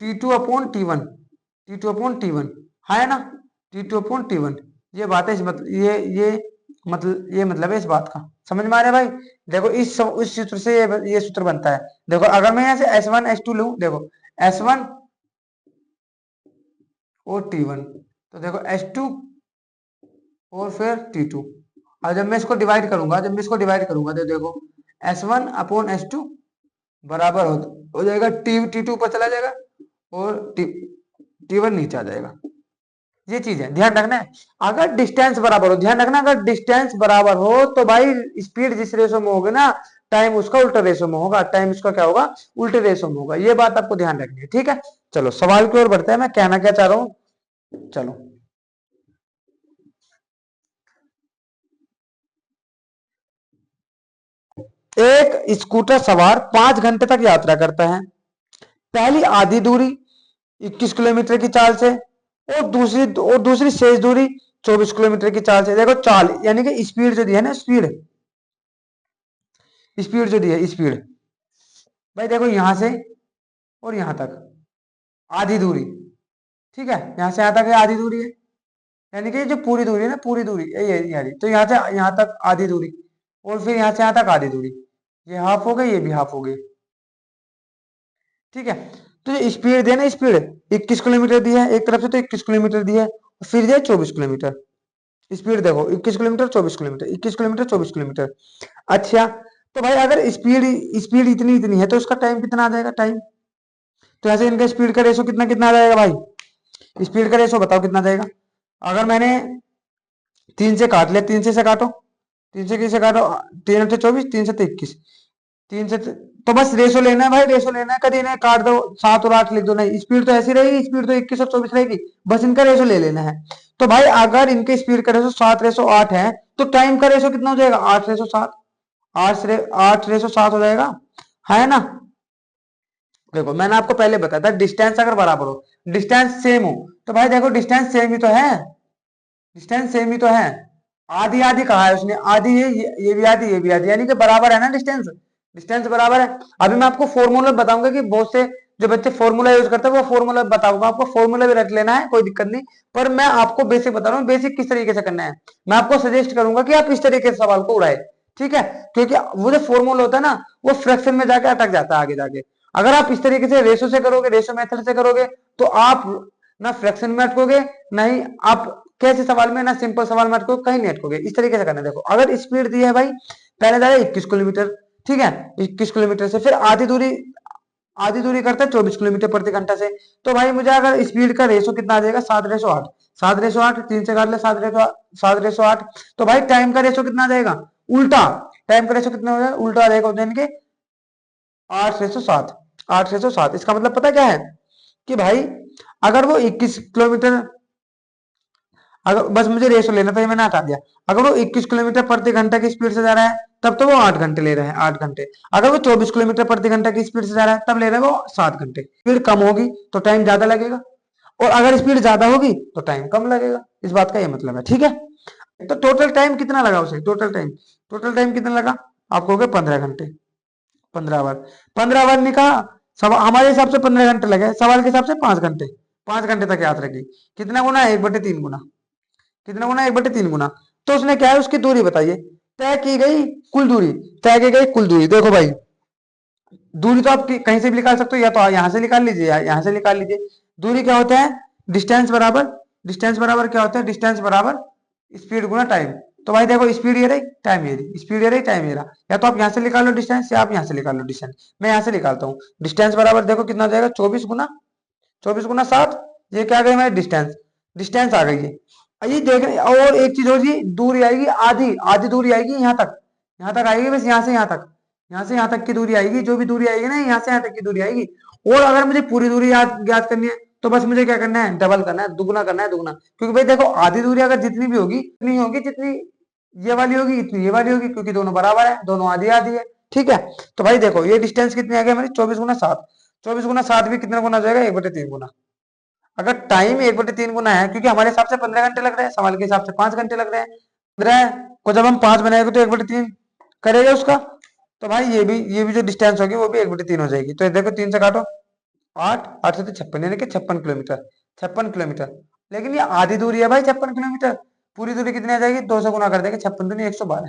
T2/T1, T2/T1, है ना, T2/T1। ये बात है, इस मतलब ये मतलब है इस बात का, समझ में आ रहा है भाई। देखो इस सूत्र से ये सूत्र बनता है। देखो अगर मैं यहाँ से S1/S2 लूं, देखो S1 और T1, तो देखो S2 और फिर T2। और जब मैं इसको डिवाइड करूंगा, तो देखो S1/S2 बराबर हो जाएगा, T2 ऊपर चला जाएगा और T1 नीचे आ जाएगा। ये चीज है, ध्यान रखना है। अगर डिस्टेंस बराबर हो, ध्यान रखना, अगर डिस्टेंस बराबर हो तो भाई स्पीड जिस रेशो में होगी ना, टाइम उसका उल्टा रेशो में होगा, टाइम उसका क्या होगा, उल्टे रेशो में होगा। ये बात आपको ध्यान रखनी है, ठीक है। चलो सवाल की ओर बढ़ते हैं, मैं कहना क्या चाह रहा हूं। चलो, एक स्कूटर सवार 5 घंटे तक यात्रा करता है। पहली आधी दूरी 21 किलोमीटर की चाल से, और दूसरी शेष दूरी 24 किलोमीटर की चाल से। देखो चाल यानी कि स्पीड जो दी है ना, स्पीड स्पीड जो दी है, स्पीड भाई देखो यहां से और यहां तक आधी दूरी, ठीक है, यहां से यहां तक आधी दूरी है, यानी कि जो पूरी दूरी है ना, पूरी दूरी यही है, तो यहां से यहां तक आधी दूरी, और फिर यहां से यहां तक आधी दूरी, ये हाफ हो गई, ये भी हाफ हो गई, ठीक है। तो जो स्पीड दी है ना, स्पीड 21 किलोमीटर दी है एक तरफ से, तो 21 किलोमीटर दी है, फिर दिया 24 किलोमीटर। स्पीड देखो 21 किलोमीटर, 24 किलोमीटर, 21 किलोमीटर, 24 किलोमीटर। अच्छा, तो भाई अगर स्पीड स्पीड इतनी इतनी है तो उसका टाइम कितना आ जाएगा, टाइम। तो ऐसे इनका स्पीड का रेशो कितना कितना आ जाएगा भाई, स्पीड का रेशो बताओ कितना जाएगा। अगर मैंने 3 से काट लिया, 3 से काटो, 3 से काटो, 3 8 24, 3 7 21, तो बस रेशो लेना है भाई, रेशो लेना है, कभी इन्हें काट दो, 7 और 8 लिख दो, नहीं, स्पीड तो ऐसी रहेगी, स्पीड तो 21 और 24 रहेगी, बस इनका रेशो ले लेना है। तो भाई अगर इनके स्पीड का रेशो 7:8 है, तो टाइम का रेशो कितना हो जाएगा, 8:7, 8:7 हो जाएगा, है ना। देखो मैंने आपको पहले बताया था, डिस्टेंस अगर बराबर हो, डिस्टेंस सेम हो, तो भाई देखो डिस्टेंस सेम ही तो है, डिस्टेंस सेम ही तो है। आधी आधी कहा है उसने, आधी ये भी आधी, ये भी आधी, यानी कि बराबर है ना डिस्टेंस, डिस्टेंस बराबर है। अभी मैं आपको फॉर्मूला बताऊंगा कि बहुत से जो बच्चे फॉर्मूला यूज करते हैं वो फॉर्मूला बताऊंगा आपको, फॉर्मूला भी रख लेना है, कोई दिक्कत नहीं। पर मैं आपको बेसिक बता रहा हूँ, बेसिक किस तरीके से करना है। मैं आपको सजेस्ट करूंगा कि आप इस तरीके से सवाल को उड़ाए, ठीक है, क्योंकि वो जो फॉर्मूला होता है ना, वो फ्रैक्शन में जाके अटक जाता है आगे जाके। अगर आप इस तरीके से रेशो से करोगे, रेशो मेथड से करोगे, तो आप ना फ्रैक्शन में अटकोगे, नहीं आप कैसे सवाल में, ना सिंपल सवाल में अटकोगे, कहीं नहीं अटकोगे। इस तरीके से करना। देखो अगर स्पीड दी है भाई, पहले जा रहा है 21 किलोमीटर, ठीक है, 21 किलोमीटर से फिर आधी दूरी करता है 24 किलोमीटर प्रति घंटा से। तो भाई मुझे अगर स्पीड का रेशो कितना आ जाएगा, 7:8, 7:8, 3 से काट ले, 7:8, तो भाई टाइम का रेशो कितना आ जाएगा, उल्टा, टाइम का रेशो कितना हो जाएगा, उल्टा आ जाएगा, यानी कि 8:7, 8:7। इसका मतलब पता क्या है कि भाई अगर वो 21 किलोमीटर, अगर बस मुझे रेशो लेना था, ये मैंने हटा दिया, अगर वो 21 किलोमीटर प्रति घंटा की स्पीड से जा रहा है, तब तो वो 8 घंटे ले रहा है, 8 घंटे। अगर वो 24 किलोमीटर प्रति घंटा की स्पीड से जा रहा है, तब ले रहा है वो 7 घंटे। स्पीड कम होगी तो टाइम ज्यादा लगेगा, और अगर स्पीड ज्यादा होगी तो टाइम कम लगेगा, इस बात का ये मतलब है, ठीक है। तो टोटल टाइम कितना लगा उसे, टोटल टाइम कितना लगा, आप कहोगे 15 घंटे, 15 आवर, 15 आवर नहीं कहा, सब हमारे हिसाब से 15 घंटे लगे, सवाल के हिसाब से 5 घंटे, 5 घंटे तक याद रखी। कितना गुना, 1/3 गुना, कितना गुना, 1/3 गुना। तो उसने क्या है, उसकी दूरी बताइए, तय की गई कुल दूरी, तय की गई कुल दूरी। देखो भाई दूरी तो आप कहीं से भी निकाल सकते हो, या तो यहां से निकाल लीजिए या यहां से निकाल लीजिए। दूरी क्या होता है, डिस्टेंस बराबर, डिस्टेंस बराबर क्या होता है, डिस्टेंस बराबर स्पीड गुना टाइम। तो भाई देखो स्पीड ये रही, टाइम ये रही, स्पीड ये रही, टाइम ये रहा, या तो आप यहां से निकाल लो डिस्टेंस, या आप यहां से निकाल लो डिस्टेंस। मैं यहां से निकालता हूँ डिस्टेंस बराबर, देखो कितना हो जाएगा, 24 गुना 7, ये क्या आ गई हमारी डिस्टेंस, डिस्टेंस आ गई है। ये देख रहे, और एक चीज होगी, दूरी आएगी आधी, आधी दूरी आएगी यहाँ तक आएगी, बस यहाँ से यहाँ तक, यहाँ से यहाँ तक की दूरी आएगी, जो भी दूरी आएगी ना, यहाँ से यहाँ तक की दूरी आएगी। और अगर मुझे पूरी दूरी याद याद करनी है, तो बस मुझे क्या करना है, डबल करना है, दुगुना करना है, दुगुना। क्योंकि भाई देखो आधी दूरी अगर जितनी भी होगी, इतनी होगी जितनी ये वाली होगी, इतनी ये वाली होगी, क्योंकि दोनों बराबर है, दोनों आधी आधी है, ठीक है। तो भाई देखो ये डिस्टेंस कितनी आ गई हमारी, 24 गुना 7, 24 गुना 7 भी कितना गुना हो जाएगा, 1/3 गुना। अगर टाइम 1/3 गुना है, क्योंकि हमारे हिसाब से 15 घंटे लग रहे हैं, सवाल के हिसाब से 5 घंटे लग रहे हैं, 15 को जब हम 5 बनाएंगे तो 1/3 करेगा उसका। तो भाई ये भी जो डिस्टेंस होगी वो भी 1/3 हो जाएगी। तो देखो 3 से काटो, 8, 8 से तो 56, यानी कि 56 किलोमीटर, 56 किलोमीटर। लेकिन ये आधी दूरी है भाई, 56 किलोमीटर। पूरी दूरी कितनी आ जाएगी, 2 से गुना कर देंगे, 56 दूनी 112,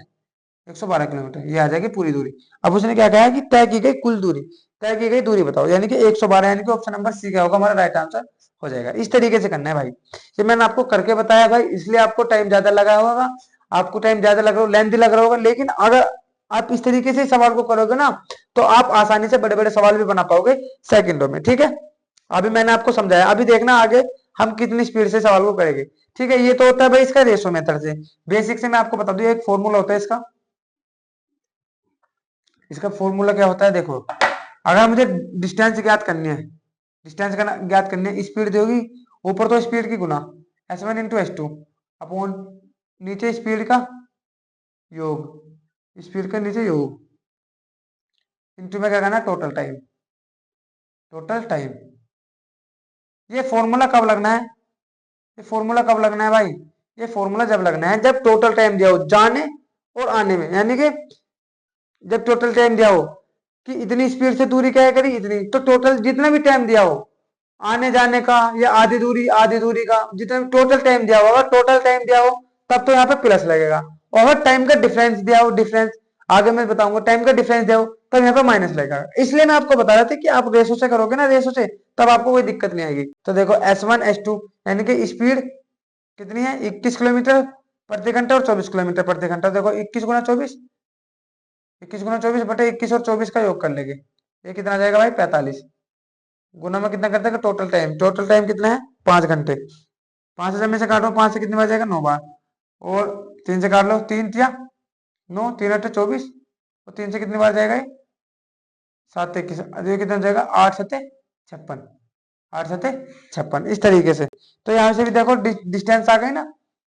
112 किलोमीटर ये आ जाएगी पूरी दूरी। अब उसने क्या कहा है कि तय की गई कुल दूरी, तय की गई दूरी बताओ, यानी कि 112, यानी कि ऑप्शन नंबर सी क्या होगा हमारा राइट आंसर हो जाएगा। इस तरीके से करना है भाई, ये मैंने आपको करके बताया भाई, इसलिए आपको टाइम ज्यादा लगा होगा, आपको टाइम ज्यादा लग रहा हो, लेंथी लग रहा होगा। लेकिन अगर आप इस तरीके से सवाल को करोगे ना तो आप आसानी से बड़े बड़े सवाल भी बना पाओगे सेकंडों में। ठीक है, अभी मैंने आपको समझाया, अभी देखना आगे हम कितनी स्पीड से सवाल को करेंगे। ठीक है, ये तो होता है भाई इसका रेशो मेथड से। बेसिक से मैं आपको बता दूं, एक फॉर्मूला होता है इसका। इसका फॉर्मूला क्या होता है देखो, अगर मुझे डिस्टेंस ज्ञात करनी है, डिस्टेंस का ज्ञात करनी है, स्पीड दी होगी ऊपर तो स्पीड की गुना S1 इंटू S2 अपॉन नीचे स्पीड का योग, स्पीड का नीचे योग इंटू में क्या करना है टोटल टाइम, टोटल टाइम। ये फॉर्मूला कब लगना है, ये फॉर्मूला कब लगना है भाई, ये फॉर्मूला जब लगना है जब टोटल टाइम दिया हो जाने और आने में, यानी कि जब टोटल टाइम दिया हो कि इतनी स्पीड से दूरी क्या करी इतनी, तो टोटल जितना भी टाइम दिया हो आने जाने का या आधी दूरी का जितना भी टोटल टाइम दिया हो, अगर टोटल टाइम दिया हो तब तो यहाँ पे प्लस लगेगा, और अगर टाइम का डिफरेंस दिया हो, डिफरेंस आगे मैं बताऊंगा, टाइम का डिफरेंस दिया हो तब यहाँ पे माइनस लगेगा। इसलिए मैं आपको बता रहा था कि आप रेशो से करोगे ना, रेशो से तब आपको कोई दिक्कत नहीं आएगी। तो देखो S1 S2 यानी कि स्पीड कितनी है 21 किलोमीटर प्रति घंटा और 24 किलोमीटर प्रति घंटा। देखो 21 गुना 24, 21 गुना 24 बटे 21 और 24 का योग कर लेंगे, ये कितना आ जाएगा भाई 45, गुना में कितना करते हैं टोटल टाइम, टोटल टाइम कितना है 5 घंटे। 5 में से काटो, 5 से कितनी बार जाएगा 9 बार, और 3 से काट लो, 3 या 9, 3 8 24, और 3 से कितनी बार जाएगा ये 7 21, ये कितना जाएगा 8 7 56, 8 7 56 इस तरीके से। तो यहाँ से भी देखो डिस्टेंस आ गई ना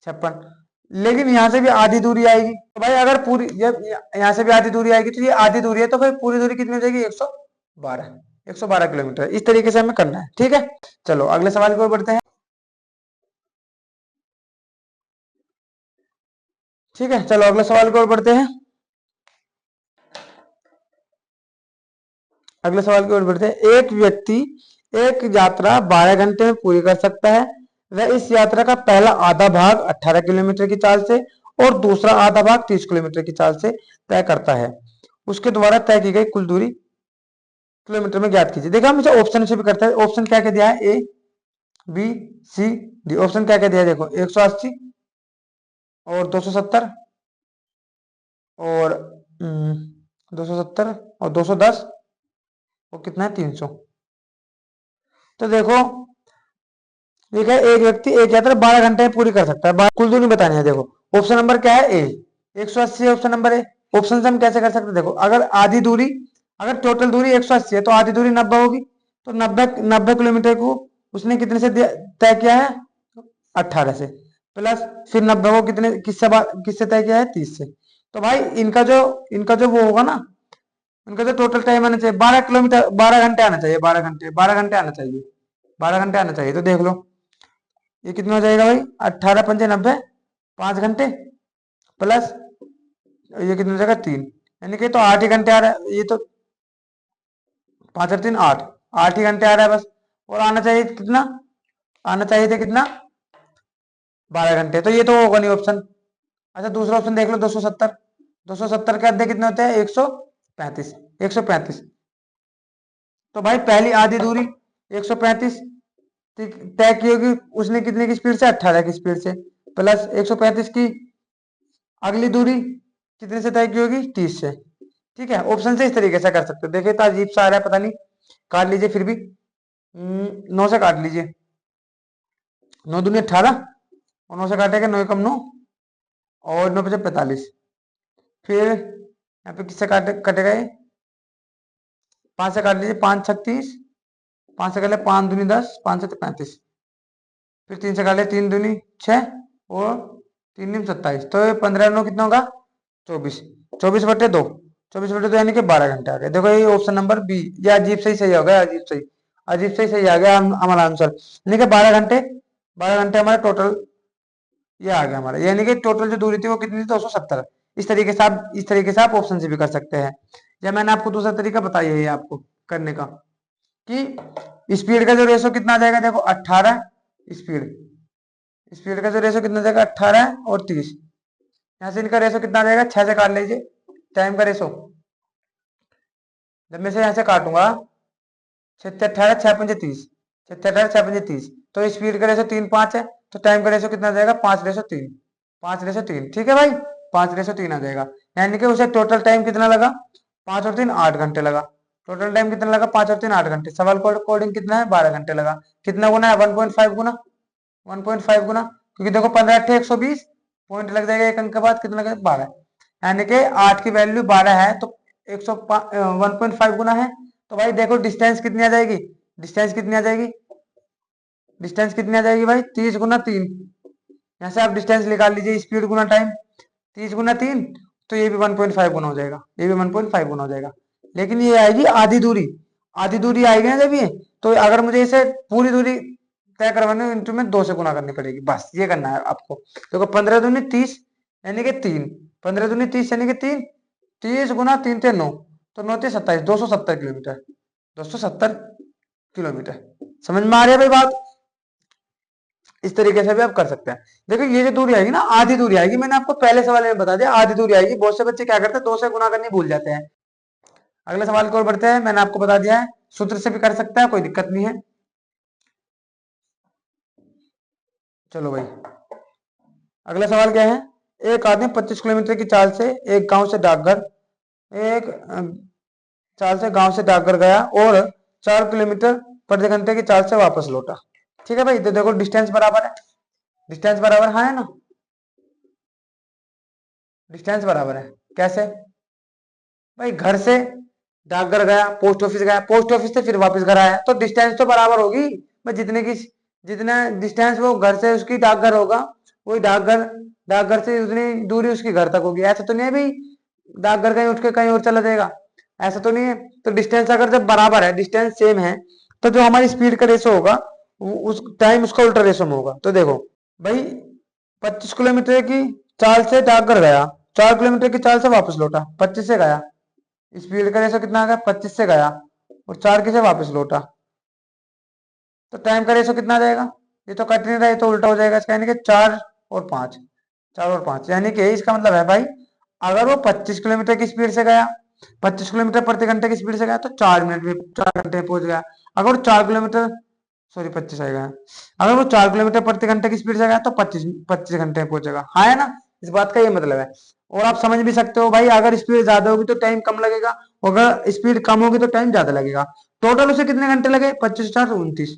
56, लेकिन यहाँ से भी आधी दूरी आएगी, तो भाई अगर पूरी जब यहाँ से भी आधी दूरी आएगी तो ये आधी दूरी है, तो फिर पूरी दूरी कितनी हो जाएगी 112 किलोमीटर। इस तरीके से हमें करना है। ठीक है, चलो अगले सवाल की ओर बढ़ते हैं। ठीक है, चलो अगले सवाल की ओर बढ़ते हैं। अगले सवाल की ओर बढ़ते हैं। एक व्यक्ति एक यात्रा 12 घंटे में पूरी कर सकता है। वह इस यात्रा का पहला आधा भाग 18 किलोमीटर की चाल से और दूसरा आधा भाग 30 किलोमीटर की चाल से तय करता है। उसके द्वारा तय की गई कुल दूरी किलोमीटर में ज्ञात कीजिए। देखा, मुझे ऑप्शन से भी करता है। ऑप्शन क्या क्या दिया है, A B C D. Option क्या क्या दिया है देखो, 180 और 270 और 270 और 210 और कितना है 300। तो देखो देखा, एक व्यक्ति एक यात्रा 12 घंटे में पूरी कर सकता है। कुल दूरी बतानी है। देखो ऑप्शन नंबर क्या है, ए 180 है ऑप्शन नंबर ए। ऑप्शन से हम कैसे कर सकते हैं, देखो अगर आधी दूरी, अगर टोटल दूरी 180 है तो आधी दूरी 90 होगी, तो 90 किलोमीटर को उसने कितने से तय किया है 18 से, प्लस फिर 90 को कितने किससे तय किया है 30 से। तो भाई इनका जो वो होगा ना, इनका जो टोटल टाइम आना चाहिए 12 किलोमीटर, 12 घंटे आना चाहिए, 12 घंटे आना चाहिए, 12 घंटे आना चाहिए। तो देख लो ये कितना हो जाएगा भाई 18 पंजे 90, 5 घंटे प्लस ये कितना हो जाएगा 3, यानी कि तो 8 ही घंटे आ रहा है। ये तो 5 और 3 8, 8 ही घंटे आ रहा है बस। और आना चाहिए कितना, आना चाहिए था कितना 12 घंटे। तो ये तो होगा नहीं ऑप्शन। अच्छा दूसरा ऑप्शन देख लो 270, 270 के आधे कितने होते हैं 135, 135। तो भाई पहली आधी दूरी 135 तय की होगी उसने कितने की स्पीड से 18 की स्पीड से, प्लस 135 की अगली दूरी कितने से तय की होगी 30 से। ठीक है, ऑप्शन से इस तरीके से कर सकते हो। देखिए तो अजीब सा आ रहा है, पता नहीं, काट लीजिए फिर भी 9 से काट लीजिए, 9 दूनी 18 और 9 से काटेगा 9 कम 9 और 9 पचे 45, फिर यहाँ पे किससे कटेगा ये 5 से काट लीजिए, 5 36, 5 से काट ले 5 दूनी 10, 5 से 35, फिर 3 से काट ले 3 दूनी 6 और 3 नीम 27। तो ये 15 9 कितना होगा 24, 24/2, 24/2 यानी कि 12 घंटे आ गए। देखो ये ऑप्शन नंबर बी, ये अजीब सही सही हो गया, अजीब सही, अजीब सही सही आ गया हमारा आंसर, यानी कि 12 घंटे, 12 घंटे हमारा टोटल ये आ गया हमारा, यानी कि टोटल जो दूरी थी वो कितनी थी 270। इस तरीके से आप ऑप्शन से भी कर सकते हैं, या मैंने आपको दूसरा तरीका बताया है आपको करने का, कि स्पीड का जो रेशो कितना आ जाएगा देखो 18 स्पीड, स्पीड का जो रेशो कितना आ जाएगा 18 और 30, यहाँ से इनका रेशो कितना आ जाएगा 6 से काट लीजिए टाइम का रेशो। जब मैं से यहाँ से काटूंगा 6 18 6 पंजे 30, 6 18 6 पंजे 30, तो स्पीड का रेशो 3 5 है, तो टाइम का रेशो कितना आ जाएगा 5/3, 5/3। ठीक है भाई, 5:3 आ जाएगा। यानी कि उसे टोटल टाइम कितना लगा, 5 और 3 8 घंटे लगा। टोटल टाइम कितना लगा, 5 और 3 8 घंटे। सवाल को अकॉर्डिंग कितना है, 12 घंटे लगा। कितना गुना है, 1.5 गुना, 1.5 गुना, क्योंकि देखो 15 × 8 = 120, पॉइंट लग जाएगा एक अंक के बाद, कितना लगेगा, 12। यानी कि 8 की वैल्यू 12 है तो 1.5 गुना है। तो भाई देखो डिस्टेंस कितनी आ जाएगी, डिस्टेंस कितनी आ जाएगी, डिस्टेंस कितनी आ जाएगी भाई, 30 × 3। यहाँ से आप डिस्टेंस निकाल लीजिए, स्पीड गुना टाइम, 30 × 3, तो ये भी 1.5 गुना हो जाएगा, ये भी 1.5 गुना हो जाएगा। लेकिन ये आएगी आधी दूरी, आधी दूरी आएगी ना जब ये, तो अगर मुझे इसे पूरी दूरी तय करवाने हो, इनटू में 2 से गुना करनी पड़ेगी, बस ये करना है आपको। देखो 15 दूनी 30 यानी कि 3, 15 दूनी 30 यानी कि 3, 30 गुना 3 × 9, तो 9 × 3 = 27, 270 किलोमीटर, 270 किलोमीटर। समझ में आ रही है भाई बात। इस तरीके से भी आप कर सकते हैं। देखो ये जो दूरी आएगी ना, आधी दूरी आएगी, मैंने आपको पहले सवाल में बता दिया, आधी दूरी आएगी। बहुत से बच्चे क्या करते हैं, 2 से गुना करनी भूल जाते हैं। अगले सवाल की ओर बढ़ते हैं, मैंने आपको बता दिया है, सूत्र से भी कर सकता है, कोई दिक्कत नहीं है। चलो भाई अगला सवाल क्या है, एक आदमी 25 किलोमीटर की चाल से एक गांव से डाकघर एक चाल से गांव से डाकघर गया और 4 किलोमीटर प्रति घंटे की चाल से वापस लौटा। ठीक है भाई, तो देखो डिस्टेंस बराबर है, डिस्टेंस बराबर हाँ है ना, डिस्टेंस बराबर है। कैसे भाई, घर से डाकघर गया, पोस्ट ऑफिस गया, पोस्ट ऑफिस से फिर वापस घर आया, तो डिस्टेंस तो बराबर होगी भाई। जितना डिस्टेंस वो घर से उसकी डाकघर होगा, वही डाकघर डाकघर से उतनी दूरी उसकी घर तक होगी। ऐसा तो नहीं है भाई डाकघर कहीं उठ के कहीं और चला जाएगा, ऐसा तो नहीं है। तो डिस्टेंस अगर जब बराबर है, डिस्टेंस सेम है, तो जो हमारी स्पीड का रेशो होगा उस टाइम उसका उल्टा रेशो में होगा। तो देखो भाई 25 किलोमीटर की चाल से डाकघर गया, 4 किलोमीटर की चाल से वापस लौटा, 25 से गया, स्पीड का रेशो कितना आ गया, 25 से गया और 4 की से वापस लौटा, तो टाइम का रेशो कितना आ जाएगा, ये तो कट नहीं रहा है, तो उल्टा हो जाएगा इसका, यानी कि 4 और 5, 4 और 5, यानी कि इसका मतलब है भाई, अगर वो 25 किलोमीटर की स्पीड से गया, 25 किलोमीटर प्रति घंटे की स्पीड से गया, तो 4 मिनट में 4 घंटे में पहुंच गया। अगर वो 4 किलोमीटर, सॉरी 25 आएगा, अगर वो 4 किलोमीटर प्रति घंटे की स्पीड से गया तो 25 घंटे में पहुंचेगा। हाँ है ना, इस बात का ये मतलब है। और आप समझ भी सकते हो भाई, अगर स्पीड ज्यादा होगी तो टाइम कम लगेगा, अगर स्पीड कम होगी तो टाइम ज्यादा लगेगा। टोटल उसे कितने घंटे लगे, 25 और 4 = 29,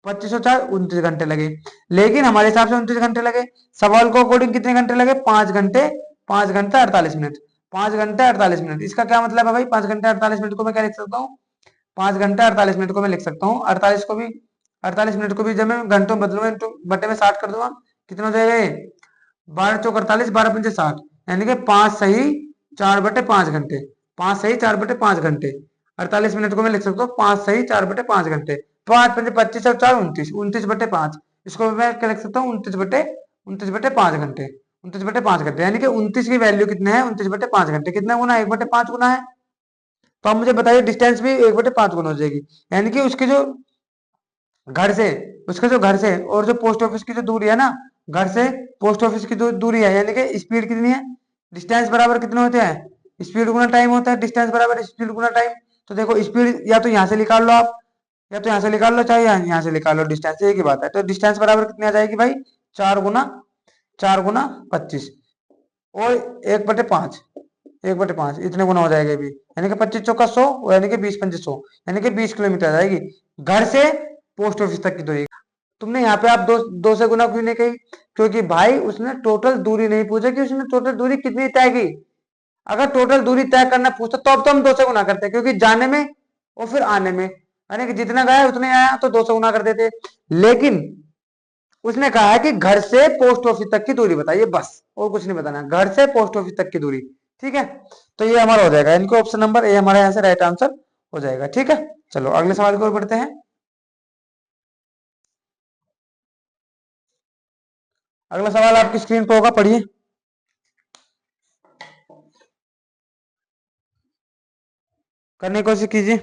25 और 4 = 29 घंटे लगे। लेकिन हमारे हिसाब से 29 घंटे लगे, सवाल को अकॉर्डिंग कितने घंटे लगे, 5 घंटे, 5 घंटे 48 मिनट, 5 घंटे 48 मिनट। इसका क्या मतलब है भाई, 5 घंटे 48 मिनट को मैं क्या लिख सकता हूँ, 5 घंटे 48 मिनट को मैं लिख सकता हूँ, 48 मिनट को भी जब मैं घंटों में बदलूंगा, बटे में 60 कर दूंगा, कितना हो जाएगा ये, 12×4 = 48, 12×5 = 60, यानी कि 5 सही 4/5 घंटे, 5 सही 4/5 घंटे। 48 मिनट को मैं लिख सकता हूँ 5 सही 4/5 घंटे, 5×5 = 25 और 4 = 29, 29/5। इसको मैं क्या लिख सकता हूँ, 29/5 घंटे, 29/5 घंटे, यानी कि 29 की वैल्यू कितने है, 29/5 घंटे। कितना गुना, 1/5 गुना है। तो आप मुझे बताइए डिस्टेंस भी 1/5 गुना हो जाएगी, यानी कि उसके जो घर से उसके जो घर से और जो पोस्ट ऑफिस की जो दूरी है ना, घर से पोस्ट ऑफिस की जो दूरी है, यानी कि स्पीड कितनी है, डिस्टेंस बराबर कितने होते हैं, स्पीड गुना टाइम होता है, डिस्टेंस बराबर स्पीड गुना टाइम। तो देखो स्पीड या तो यहाँ से निकाल लो आप, या तो यहाँ से निकाल लो, चाहे यहाँ से निकाल लो, डिस्टेंस एक ही बात है। तो डिस्टेंस बराबर कितनी आ जाएगी भाई, 4 × 4 × 25 और 1/5, 1/5 इतने गुना हो जाएगा भी, यानी कि 25×4 = 100, यानी कि 20×5 = 100, यानी कि 20 किलोमीटर आ जाएगी घर से पोस्ट ऑफिस तक की दूरी। तुमने यहाँ पे आप दो से गुना क्यों नहीं कही, क्योंकि भाई उसने टोटल दूरी नहीं पूछा कि उसने टोटल दूरी कितनी तय की। अगर टोटल दूरी तय करना पूछता तो अब तो हम 2 से गुना करते, क्योंकि जाने में और फिर आने में, यानी कि जितना गया उतने आया, तो 2 से गुना कर देते। लेकिन उसने कहा है कि घर से पोस्ट ऑफिस तक की दूरी बताइए, बस और कुछ नहीं बताना, घर से पोस्ट ऑफिस तक की दूरी। ठीक है, तो ये हमारा हो जाएगा, इनको ऑप्शन नंबर ए हमारा यहाँ से राइट आंसर हो जाएगा। ठीक है, चलो अगले सवाल की ओर बढ़ते हैं। अगला सवाल आपकी स्क्रीन पर होगा, पढ़िए, करने की कोशिश कीजिए।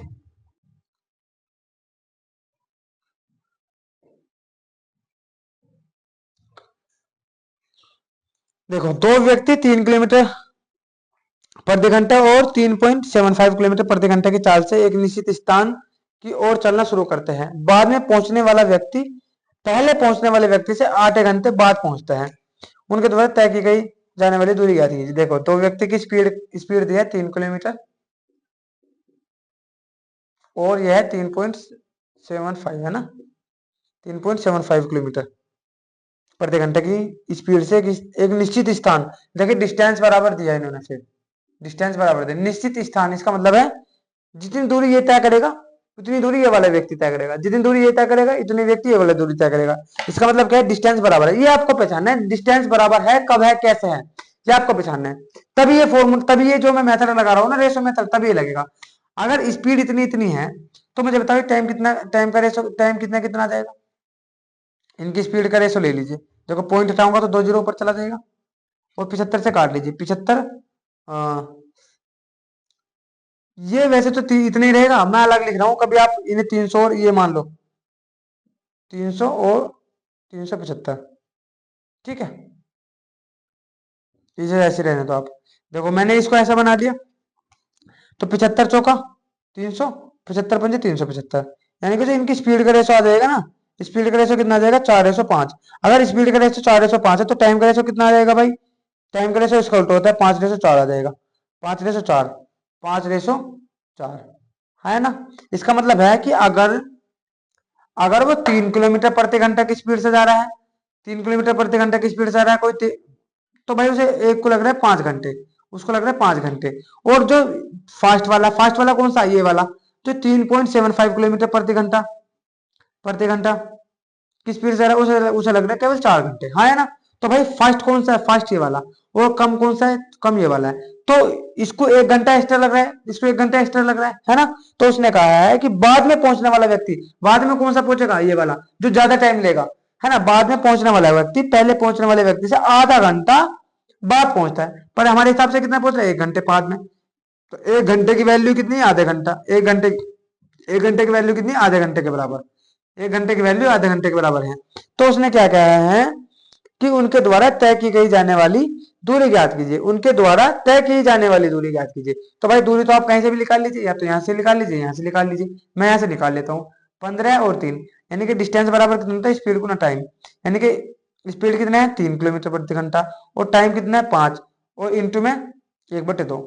देखो दो व्यक्ति 3 किलोमीटर प्रति घंटा और 3.75 किलोमीटर प्रति घंटा की चाल से एक निश्चित स्थान की ओर चलना शुरू करते हैं। बाद में पहुंचने वाला व्यक्ति पहले पहुंचने वाले व्यक्ति से 8 घंटे बाद पहुंचता है। उनके द्वारा तय की गई जाने वाली दूरी ज्ञात कीजिए। देखो दो व्यक्ति की स्पीड स्पीड दी है 3 किलोमीटर और यह है 3.75 है ना, 3.75 किलोमीटर प्रति घंटे की स्पीड से एक निश्चित स्थान, देखिए डिस्टेंस बराबर दिया इन्होंने, फिर डिस्टेंस बराबर दिया निश्चित स्थान, इसका मतलब है जितनी दूरी ये तय करेगा उतनी दूरी ये वाला व्यक्ति तय करेगा, जितनी दूरी ये तय करेगा इतनी व्यक्ति ये वाला दूरी तय करेगा। इसका मतलब क्या है, डिस्टेंस बराबर है, ये आपको पहचानना है, डिस्टेंस बराबर है कब है कैसे है, ये आपको पहचानना है। तभी ये फॉर्मूला, तभी ये जो मैं मेथड लगा रहा हूँ ना रेशो मेथड, तभी ये लगेगा। अगर स्पीड इतनी इतनी है तो मुझे बताओ टाइम कितना, टाइम का रेशो, टाइम कितना कितना आ जाएगा। इनकी स्पीड का रेशो ले लीजिए, देखो पॉइंट हटाऊंगा तो 2 जीरो ऊपर चला जाएगा, और 75 से काट लीजिए, 75 ये वैसे तो इतना ही रहेगा, मैं अलग लिख रहा हूं, कभी आप इन्हें 300 और ये मान लो 300 और 375, ठीक है, इसे ऐसे रहने दो आप। देखो मैंने इसको ऐसा बना दिया, तो 75 चौका 300, 75 पंजे 375, यानी कि जो इनकी स्पीड का रेशो आ जाएगा ना, स्पीड का रेशो कितना आ जाएगा 4/105। अगर स्पीड का रेशो 4/105 है तो टाइम का रेशो कितना आ जाएगा भाई, टाइम का रेशो इसका उल्टा होता है, 5/4 आ जाएगा, 5/4, 5/4 है ना। इसका मतलब है कि अगर अगर वो 3 किलोमीटर प्रति घंटा की स्पीड से जा रहा है, 3 किलोमीटर प्रति घंटा की स्पीड से जा रहा है कोई तो भाई उसे एक को लग रहा है 5 घंटे, उसको लग रहा है 5 घंटे। और जो फास्ट वाला कौन सा, ये वाला जो 3.75 किलोमीटर प्रति घंटा की स्पीड से जा रहा है, उसे उसे लग रहा है केवल 4 घंटे, हाँ है ना। तो भाई फास्ट कौन सा है, फास्ट ये वाला, और कम कौन सा है, कम ये वाला है। तो इसको 1 घंटा एक्स्ट्रा लग रहा है, इसको 1 घंटा एक्स्ट्रा लग रहा है ना। तो उसने कहा है कि बाद में पहुंचने वाला व्यक्ति, बाद में कौन सा पहुंचेगा, ये वाला जो ज्यादा टाइम लेगा, है ना। बाद में पहुंचने वाला व्यक्ति पहले पहुंचने वाले व्यक्ति से आधा घंटा बाद पहुंचता है, पर हमारे हिसाब से कितना पहुंच रहा है, 1 घंटे बाद में। तो 1 घंटे की वैल्यू कितनी है, आधे घंटा, 1 घंटे की वैल्यू कितनी, आधे घंटे के बराबर, 1 घंटे की वैल्यू आधे घंटे के बराबर है। तो उसने क्या कहा है कि उनके द्वारा तय की गई जाने वाली दूरी ज्ञात कीजिए, उनके द्वारा तय की जाने वाली दूरी ज्ञात कीजिए। तो भाई दूरी तो आप कहीं से भी निकाल लीजिए, या तो यहाँ से निकाल लीजिए, यहाँ से निकाल लीजिए, मैं यहाँ से निकाल लेता हूँ। 15 और 3, यानी कि डिस्टेंस बराबर कितना होता है, स्पीड गुना टाइम, यानी कि स्पीड कितना है 3 किलोमीटर प्रति घंटा, और टाइम कितना है 5, और इंटू में 1/2,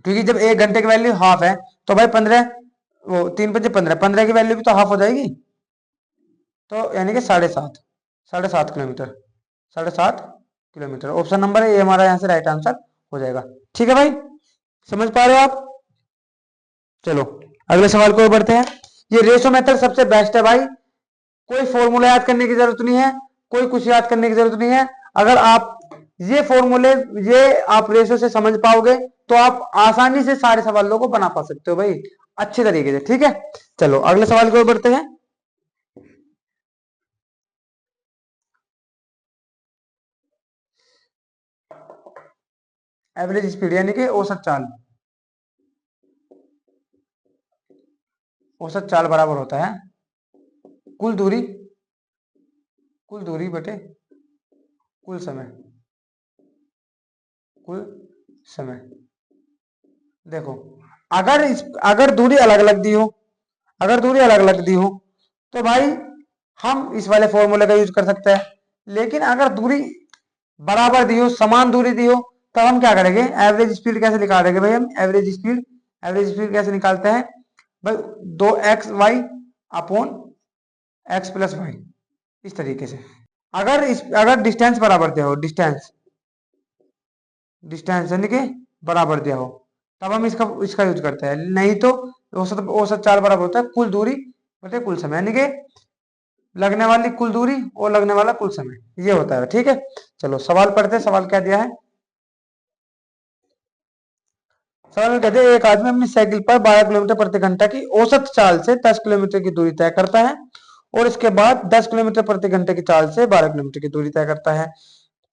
क्योंकि जब 1 घंटे की वैल्यू हाफ है तो भाई 15, वो 3×5 = 15, 15 की वैल्यू भी तो हाफ हो जाएगी, तो यानी कि 7.5, 7.5 किलोमीटर, 7.5 किलोमीटर ऑप्शन नंबर है ये हमारा यहाँ से राइट आंसर हो जाएगा। ठीक है भाई, समझ पा रहे हो आप। चलो अगले सवाल को बढ़ते हैं। ये रेशो मेथड सबसे बेस्ट है भाई, कोई फॉर्मूला याद करने की जरूरत नहीं है, कोई कुछ याद करने की जरूरत नहीं है। अगर आप ये फॉर्मूले, ये आप रेशो से समझ पाओगे तो आप आसानी से सारे सवालों को बना पा सकते हो भाई, अच्छे तरीके से। ठीक है, चलो अगले सवाल की ओर बढ़ते हैं। एवरेज स्पीड यानी कि औसत चाल बराबर होता है कुल दूरी, कुल दूरी बटे कुल समय, कुल समय। देखो अगर दूरी अलग अलग दी हो, अगर दूरी अलग अलग दी हो तो भाई हम इस वाले फॉर्मूले का यूज कर सकते हैं। लेकिन अगर दूरी बराबर दी हो, समान दूरी दी हो, तब हम क्या करेंगे, एवरेज स्पीड कैसे निकालेंगे भाई हम, एवरेज स्पीड कैसे निकालते हैं भाई, 2xy अपॉन x+y, इस तरीके से। अगर डिस्टेंस बराबर दिया हो, डिस्टेंस यानी कि बराबर दिया हो, तब हम इसका इसका यूज करते हैं। नहीं तो औसत औसत चाल बराबर होता है कुल दूरी बटे कुल समय, यानी कि लगने वाली कुल दूरी और लगने वाला कुल समय, ये होता है। ठीक है, चलो सवाल पढ़ते हैं। सवाल क्या दिया है, सवाल में कहते हैं एक आदमी अपनी साइकिल पर 12 किलोमीटर प्रति घंटा की औसत चाल से 10 किलोमीटर की दूरी तय करता है, और इसके बाद 10 किलोमीटर प्रति घंटे की चाल से 12 किलोमीटर की दूरी तय करता है।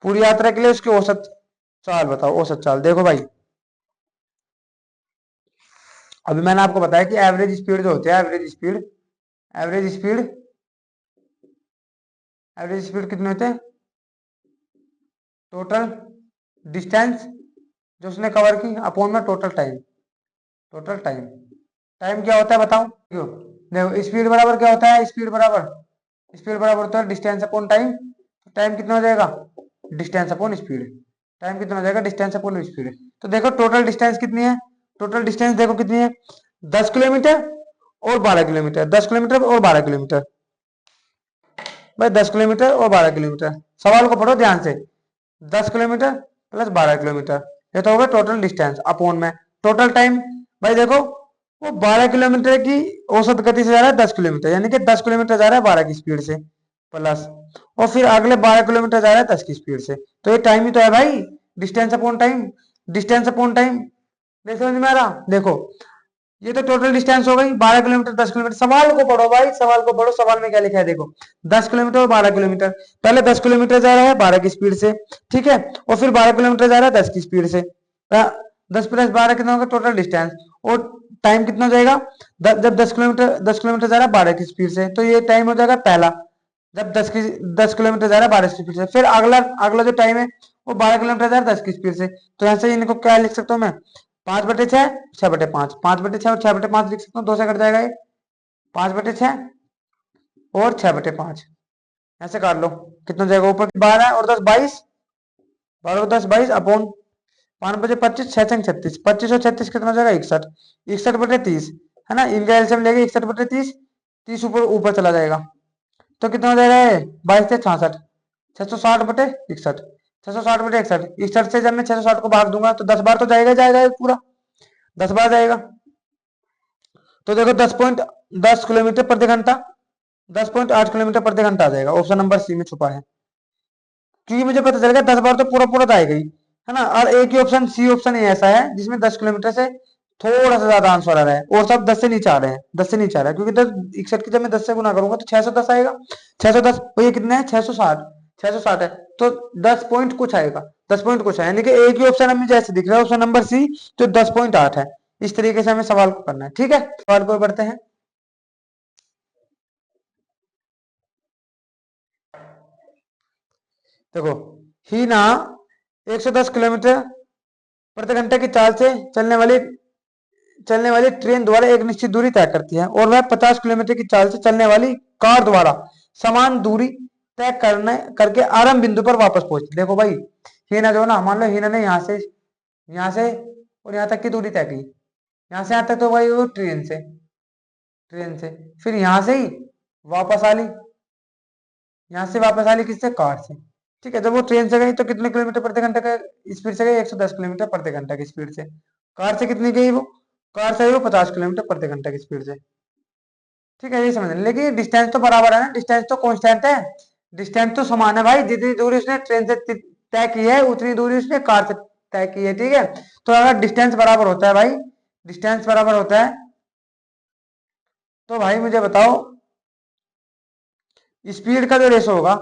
पूरी यात्रा के लिए उसकी औसत चाल बताओ, औसत चाल। देखो भाई अभी मैंने आपको बताया कि एवरेज स्पीड जो होती है, एवरेज स्पीड कितने होते हैं, टोटल डिस्टेंस जो उसने कवर की अपॉन में total time, total time. Time क्या होता है बताओ, क्यों, देखो स्पीड बराबर क्या होता है, स्पीड बराबर होता है डिस्टेंस अपॉन टाइम। टाइम कितना हो जाएगा, डिस्टेंस अपॉन स्पीड, टाइम कितना हो जाएगा, डिस्टेंस अपॉन स्पीड। तो देखो टोटल डिस्टेंस कितनी है, टोटल डिस्टेंस देखो कितनी है, 10 किलोमीटर और 12 किलोमीटर, 10 किलोमीटर और 12 किलोमीटर, भाई 10 किलोमीटर और 12 किलोमीटर। सवाल को पढ़ो ध्यान से, 10 किलोमीटर प्लस 12 किलोमीटर, ये तो होगा टोटल डिस्टेंस अपॉन में टोटल टाइम। भाई देखो वो 12 किलोमीटर की औसत गति से जा रहा है 10 किलोमीटर, यानी कि 10 किलोमीटर जा रहा है 12 की स्पीड से, प्लस और फिर अगले 12 किलोमीटर जा रहा है 10 की स्पीड से। तो ये टाइम ही तो है भाई, distance upon time, distance upon time. नहीं समझ में आ रहा, देखो ये तो टोटल डिस्टेंस हो गई 12 किलोमीटर 10 किलोमीटर। सवाल को पढ़ो भाई, सवाल को पढ़ो, सवाल में क्या लिखा है देखो, 10 किलोमीटर और 12 किलोमीटर। पहले 10 किलोमीटर जा रहा है 12 की स्पीड से, ठीक है, और फिर 12 किलोमीटर जा रहा है 10 की स्पीड से। 10 + 12 कितना होगा टोटल डिस्टेंस, और टाइम कितना हो जाएगा, जब 10 किलोमीटर जा रहा है 12 की स्पीड से, तो ये टाइम हो जाएगा पहला, जब 10 किलोमीटर जा रहा है 12 की स्पीड से। फिर अगला अगला जो टाइम है वो 12 किलोमीटर जा रहा है 10 की स्पीड से। तो यहाँ से इनको क्या लिख सकता हूँ मैं, 5/6, 6/5, 5/6 और 6/5 लिख सकता हूँ, 2 से कट जाएगा ये, 5/6 और 6/5 ऐसे काट लो, कितना जाएगा ऊपर 12 और 10 22, 12 और 10 22 अपॉन 5×5 25, 6×6 36, 25 और 36 कितना हो जाएगा 61, 61/30 है ना, इनका एलसीएम लेंगे 61/30, 30 ऊपर ऊपर चला जाएगा, तो कितना हो जाएगा ये 22 से 66, 660/61, 660/61, 61 से जब मैं 660 को भाग दूंगा तो 10 बार तो जाएगा जाएगा ये पूरा, 10 बार जाएगा। तो देखो 10 किलोमीटर प्रति घंटा, 10.8 किलोमीटर प्रति घंटा आ जाएगा, ऑप्शन नंबर सी में छुपा है, क्योंकि मुझे पता चलेगा 10 बार तो पूरा पूरा जाएगा ही, है ना। और एक ही ऑप्शन सी ऑप्शन ही ऐसा है जिसमें 10 किलोमीटर से थोड़ा सा ज्यादा आंसर आ रहा है, और सब 10 से नीचे आ रहे हैं, 10 से नीचे आ रहा है, क्योंकि 10 61 की जब मैं 10 से गुना करूंगा तो 610 आएगा, 610, तो ये कितना है 660, 660 है, तो 10 पॉइंट कुछ आएगा, 10 पॉइंट कुछ है, यानी कि एक ही ऑप्शन हमें जैसे दिख रहा है ऑप्शन नंबर सी, तो 10.8 है। इस तरीके से हमें सवाल को करना है, ठीक है, सवाल को बढ़ते हैं। देखो हीना 110 किलोमीटर प्रति घंटे की चाल से चलने वाली ट्रेन द्वारा एक निश्चित दूरी तय करती है, और वह 50 किलोमीटर की चाल से चलने वाली कार द्वारा समान दूरी तय करने करके आरंभ बिंदु पर वापस पहुंचती। देखो भाई हीना जो ना, मान लो हीना ने यहाँ से और यहाँ तक की दूरी तय की, यहाँ से यहाँ तक तो भाई वो ट्रेन से फिर यहाँ से ही वापस आ ली, यहाँ से वापस आ ली किससे, कार से, ठीक है। जब वो ट्रेन से गई तो कितने किलोमीटर प्रति घंटे का स्पीड से गई, 110 किलोमीटर प्रति घंटा की स्पीड से। कार से कितनी गई वो, कार से गई वो 50 किलोमीटर प्रति घंटा की स्पीड से, ठीक है, ये समझ लें। लेकिन डिस्टेंस तो बराबर है ना, डिस्टेंस तो कांस्टेंट है, डिस्टेंस तो समान है भाई, जितनी दूरी उसने ट्रेन से तय की है उतनी दूरी उसने कार से तय की है, ठीक है। तो अगर डिस्टेंस बराबर होता है भाई, डिस्टेंस बराबर होता है, तो भाई मुझे बताओ स्पीड का जो रेशो होगा,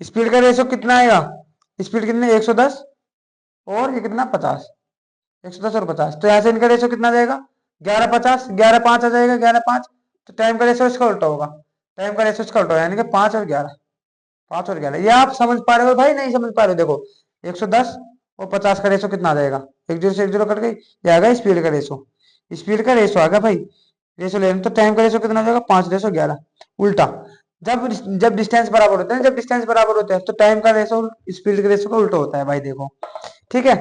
स्पीड का रेशो कितना आएगा, स्पीड कितने 110 और ये कितना 50, 110 और 50, तो यहाँ से इनका रेशो कितना जाएगा 11-50, 11-5 आ जाएगा, 11-5, तो टाइम का रेशो इसका उल्टा होगा, टाइम का रेशो इसका उल्टा होगा, यानी कि 5 और 11, 5 और 11, ये आप समझ पा रहे हो भाई, नहीं समझ पा रहे हो, देखो 110 और 50 का रेशो कितना आ जाएगा, एक जीरो से एक जीरो कट गई, ये आ गया स्पीड का रेशो, स्पीड का रेशो आ गया भाई, रेशो ले, तो टाइम का रेशो कितना हो जाएगा 5/11, उल्टा। जब जब डिस्टेंस बराबर होते हैं, जब डिस्टेंस बराबर होते हैं तो टाइम का रेशो स्पीड के रेशो का उल्टा होता है भाई, देखो, ठीक है।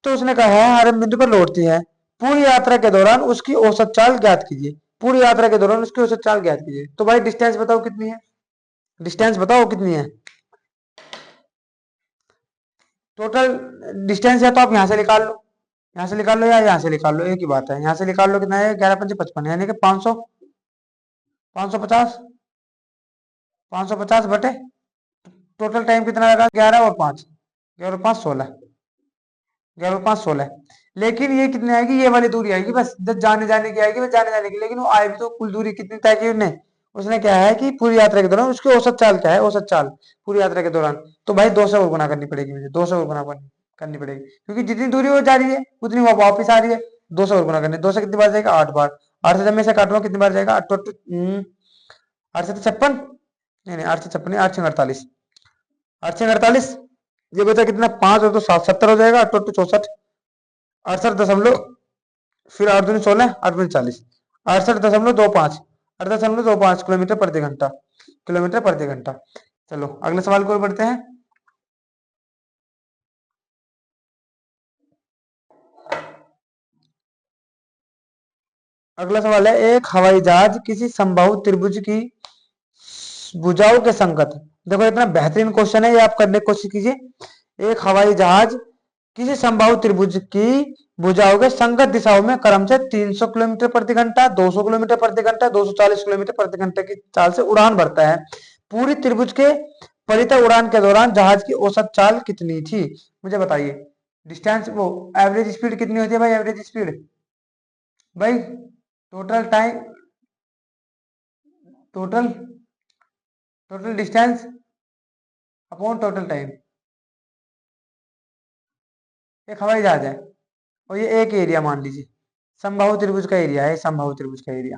तो उसने कहा है आरंभ बिंदु पर लौटती है, पूरी यात्रा के दौरान उसकी औसत चाल ज्ञात कीजिए, पूरी यात्रा के दौरान उसकी औसत चाल ज्ञात कीजिए। तो भाई डिस्टेंस बताओ कितनी है, डिस्टेंस बताओ कितनी है, टोटल डिस्टेंस, या तो आप यहाँ से निकाल लो, यहाँ से निकाल लो या यहाँ से निकाल लो, एक ही बात है, यहाँ से निकाल लो कितना है 11×5 = 55, यानी कि 500, 550, 550 बटे टोटल टाइम कितना लगा 11 और 5, 11 और 5 16, 11 और 5 16, लेकिन ये कितनी आएगी, ये वाली दूरी आएगी बस, जब जाने जाने की आएगी बस जाने जाने की, लेकिन वो आए भी तो कुल दूरी कितनी तय की उसने, उसने क्या है कि पूरी यात्रा के दौरान उसकी औसत चाल क्या है, औसत चाल पूरी यात्रा के दौरान, तो भाई 2 से और गुना करनी पड़ेगी मुझे, 2 से और गुना करनी पड़ेगी, क्योंकि जितनी दूरी वो जा रही है उतनी वो वापस आ रही है, 2 से और गुना करनी, 2 से कितनी बार जाएगा 8 बार, 8 से जब मैं इसे काटूंगा कितनी बार जाएगा 8 8 से 56, नहीं 8 से 56, 8×6 = 48, 8×6 = 48, ये बचा कितना 5 और तो 7 70 हो जाएगा, 8 64, 68 फिर 8×2 = 16, 8×40, 68.25, 68.25 किलोमीटर प्रति घंटा, किलोमीटर प्रति घंटा। चलो अगले सवाल को बढ़ते हैं। अगला सवाल है, एक हवाई जहाज किसी समबाहु त्रिभुज की भुजाओं के संगत, देखो इतना बेहतरीन क्वेश्चन है ये, आप करने की कोशिश कीजिए। एक हवाई जहाज किसी समबाहु त्रिभुज की भुजाओं के संगत दिशाओं में क्रम से 300 किलोमीटर प्रति घंटा, 200 किलोमीटर प्रति घंटा, 240 किलोमीटर प्रति घंटे की चाल से उड़ान भरता है। पूरी त्रिभुज के परितः उड़ान के दौरान जहाज की औसत चाल कितनी थी, मुझे बताइए। डिस्टेंस वो एवरेज स्पीड कितनी होती है भाई, एवरेज स्पीड भाई, total time, total total distance upon total time. एक हवाई जहाज है और ये एक एरिया मान लीजिए, समबाहु त्रिभुज का एरिया है, समबाहु त्रिभुज का एरिया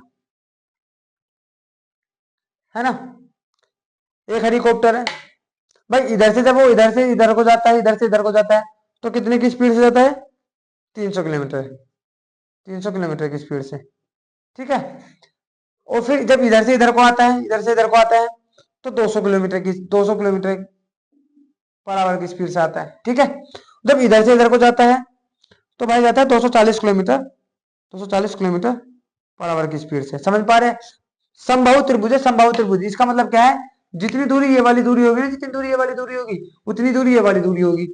है ना। एक हेलीकॉप्टर है भाई, इधर से जब वो इधर से इधर को जाता है, इधर से इधर को जाता है, तो कितने की स्पीड से जाता है, 300 किलोमीटर, 300 किलोमीटर की स्पीड से, ठीक है। और फिर जब इधर से इधर को आता है, इधर से इधर को आता है, तो 200 किलोमीटर की, 200 किलोमीटर पर आवर की स्पीड से आता है, ठीक है। जब इधर से इधर को जाता है तो भाई जाता है 240 किलोमीटर, 240 किलोमीटर पर आवर की स्पीड से, समझ पा रहे हैं। समबाहु त्रिभुज है, समबाहु त्रिभुज, इसका मतलब क्या है, जितनी दूरी ये वाली दूरी होगी ना, जितनी दूरी ये वाली दूरी होगी, उतनी दूरी ये वाली दूरी होगी,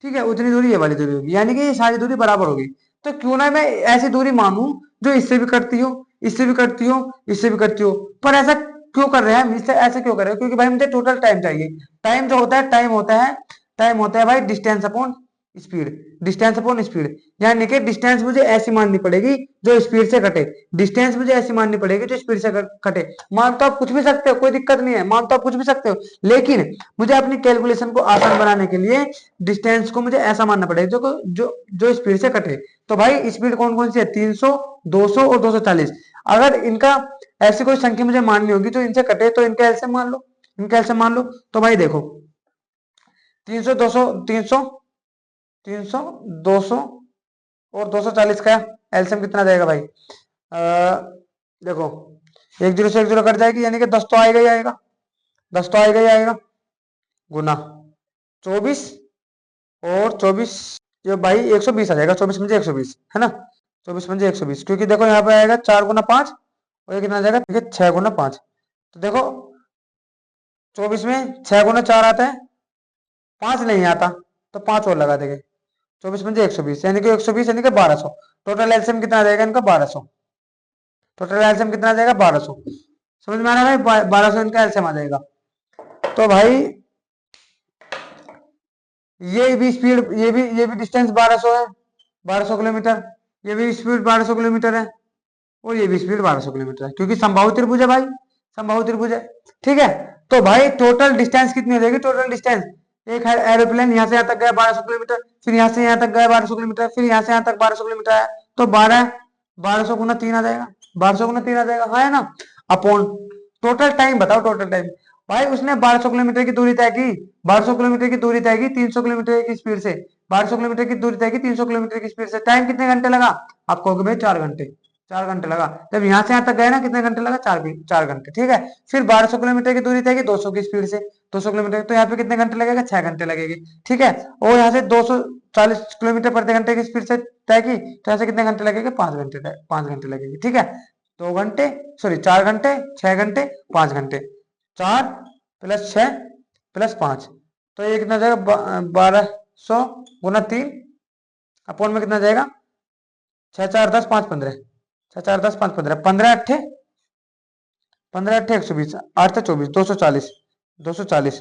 ठीक है, उतनी दूरी ये वाली दूरी होगी, यानी कि ये सारी दूरी बराबर होगी। तो क्यों ना मैं ऐसी दूरी मानूं जो इससे भी कटती हो, इससे भी कटती हो, इससे भी कटती हो, पर ऐसा क्यों कर रहे हैं हम, इससे ऐसे क्यों कर रहे हैं, क्योंकि भाई मुझे टोटल टाइम चाहिए। टाइम जो होता है, टाइम होता है भाई distance upon speed, distance upon speed, यानी कि डिस्टेंस मुझे ऐसी माननी पड़ेगी जो स्पीड से कटे, डिस्टेंस मुझे ऐसी माननी पड़ेगी जो स्पीड से कटे। मान तो आप कुछ भी सकते हो, कोई दिक्कत नहीं है, मान तो आप कुछ भी सकते हो, लेकिन मुझे अपनी कैलकुलेशन को आसान बनाने के लिए डिस्टेंस को मुझे ऐसा मानना पड़ेगा जो जो जो स्पीड से कटे। तो भाई स्पीड कौन कौन सी है, 300, 200 और 240। अगर इनका ऐसी कोई संख्या मुझे माननी होगी जो इनसे कटे, तो इनका एलसीएम मान लो, इनका एलसीएम मान लो। तो भाई देखो 300, 200, 300, 300, 200 और 240 का एलसीएम कितना जाएगा भाई, देखो एक जीरो से एक जीरो कट जाएगी, यानी कि 10 तो आएगा ही आएगा, 10 तो आएगा ही आएगा, गुना 24 और 24, ये भाई 120 आ जाएगा, 24 में 120 है ना, 24 में 120, क्योंकि देखो यहाँ पे आएगा 4 गुना 5 और ये कितना आ जाएगा, देखिए 6 गुना 5। तो देखो 24 में 6 गुना 4 आता है, 5 नहीं आता, तो 5 और लगा देंगे, 24 में 120, यानी कि 120 यानी कि 1200। टोटल एलसीएम कितना आ जाएगा इनका, 1200, टोटल एलसीएम कितना आ जाएगा, 1200। समझ में आ रहा है भाई, 1200 इनका एलसीएम आ जाएगा। तो भाई ये भी डिस्टेंस 1200 है, 1200 किलोमीटर, ये भी स्पीड 1200 किलोमीटर है, और ये भी स्पीड 1200 किलोमीटर है, क्योंकि समबाहु त्रिभुज है भाई, समबाहु त्रिभुज है, ठीक है। तो भाई टोटल डिस्टेंस कितनी हो जाएगी, टोटल डिस्टेंस, एक एरोप्लेन यहाँ से यहाँ तक गया 1200 किलोमीटर, फिर यहाँ से यहाँ तक गया 1200 किलोमीटर, फिर यहाँ से यहाँ तक 1200 किलोमीटर है, तो 1200 गुना 3 आ जाएगा, 1200 गुना 3 आ जाएगा, हाँ है ना। अपॉन टोटल टाइम बताओ, टोटल टाइम, भाई उसने 1200 किलोमीटर की दूरी तय की, 1200 किलोमीटर की दूरी तय की 300 किलोमीटर की स्पीड से, 1200 किलोमीटर की दूरी तय की 300 किलोमीटर की स्पीड से, टाइम कितने घंटे लगा, आप कहोगे भाई 4 घंटे, 4 घंटे लगा। जब यहाँ से यहाँ तक गए ना, कितने घंटे लगा, 4 घंटे, ठीक है। फिर 1200 किलोमीटर की दूरी तय की 200 की स्पीड से, 200 किलोमीटर, तो यहाँ पे कितने घंटे लगेगा, 6 घंटे लगेगी, ठीक है। और यहाँ से 240 किलोमीटर प्रति घंटे की स्पीड से तय की, तो यहाँ से कितने घंटे लगेंगे, 5 घंटे, 5 घंटे लगेंगे, ठीक है। 2 घंटे, सॉरी 4 घंटे, 6 घंटे, 5 घंटे, 4 प्लस 6 प्लस 5, तो ये कितना जाएगा, 1200 गुना 3 अपॉन में कितना जाएगा, 6 4 10 5 15, 6 4 10 5 15, 15 अट्ठे 120, 8 से 24, 240, 240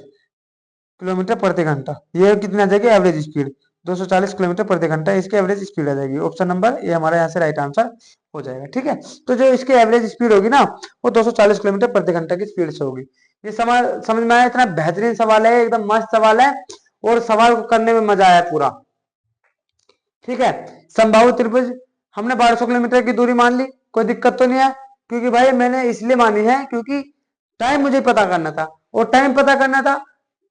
किलोमीटर प्रति घंटा, ये कितनी आ जाएगी एवरेज स्पीड, 240 किलोमीटर प्रति घंटा इसकी एवरेज स्पीड आ जाएगी। ऑप्शन नंबर ये हमारा यहाँ से राइट आंसर हो जाएगा, ठीक है। तो जो इसकी एवरेज स्पीड होगी ना, वो 240 किलोमीटर प्रति घंटा की स्पीड से होगी। ये समझ में आया, इतना बेहतरीन सवाल है, एकदम मस्त सवाल है, और सवाल को करने में मजा आया पूरा, ठीक है। समबाहु त्रिभुज हमने 1200 किलोमीटर की दूरी मान ली, कोई दिक्कत तो नहीं है, क्योंकि भाई मैंने इसलिए मानी है क्योंकि टाइम मुझे पता करना था, और टाइम पता करना था,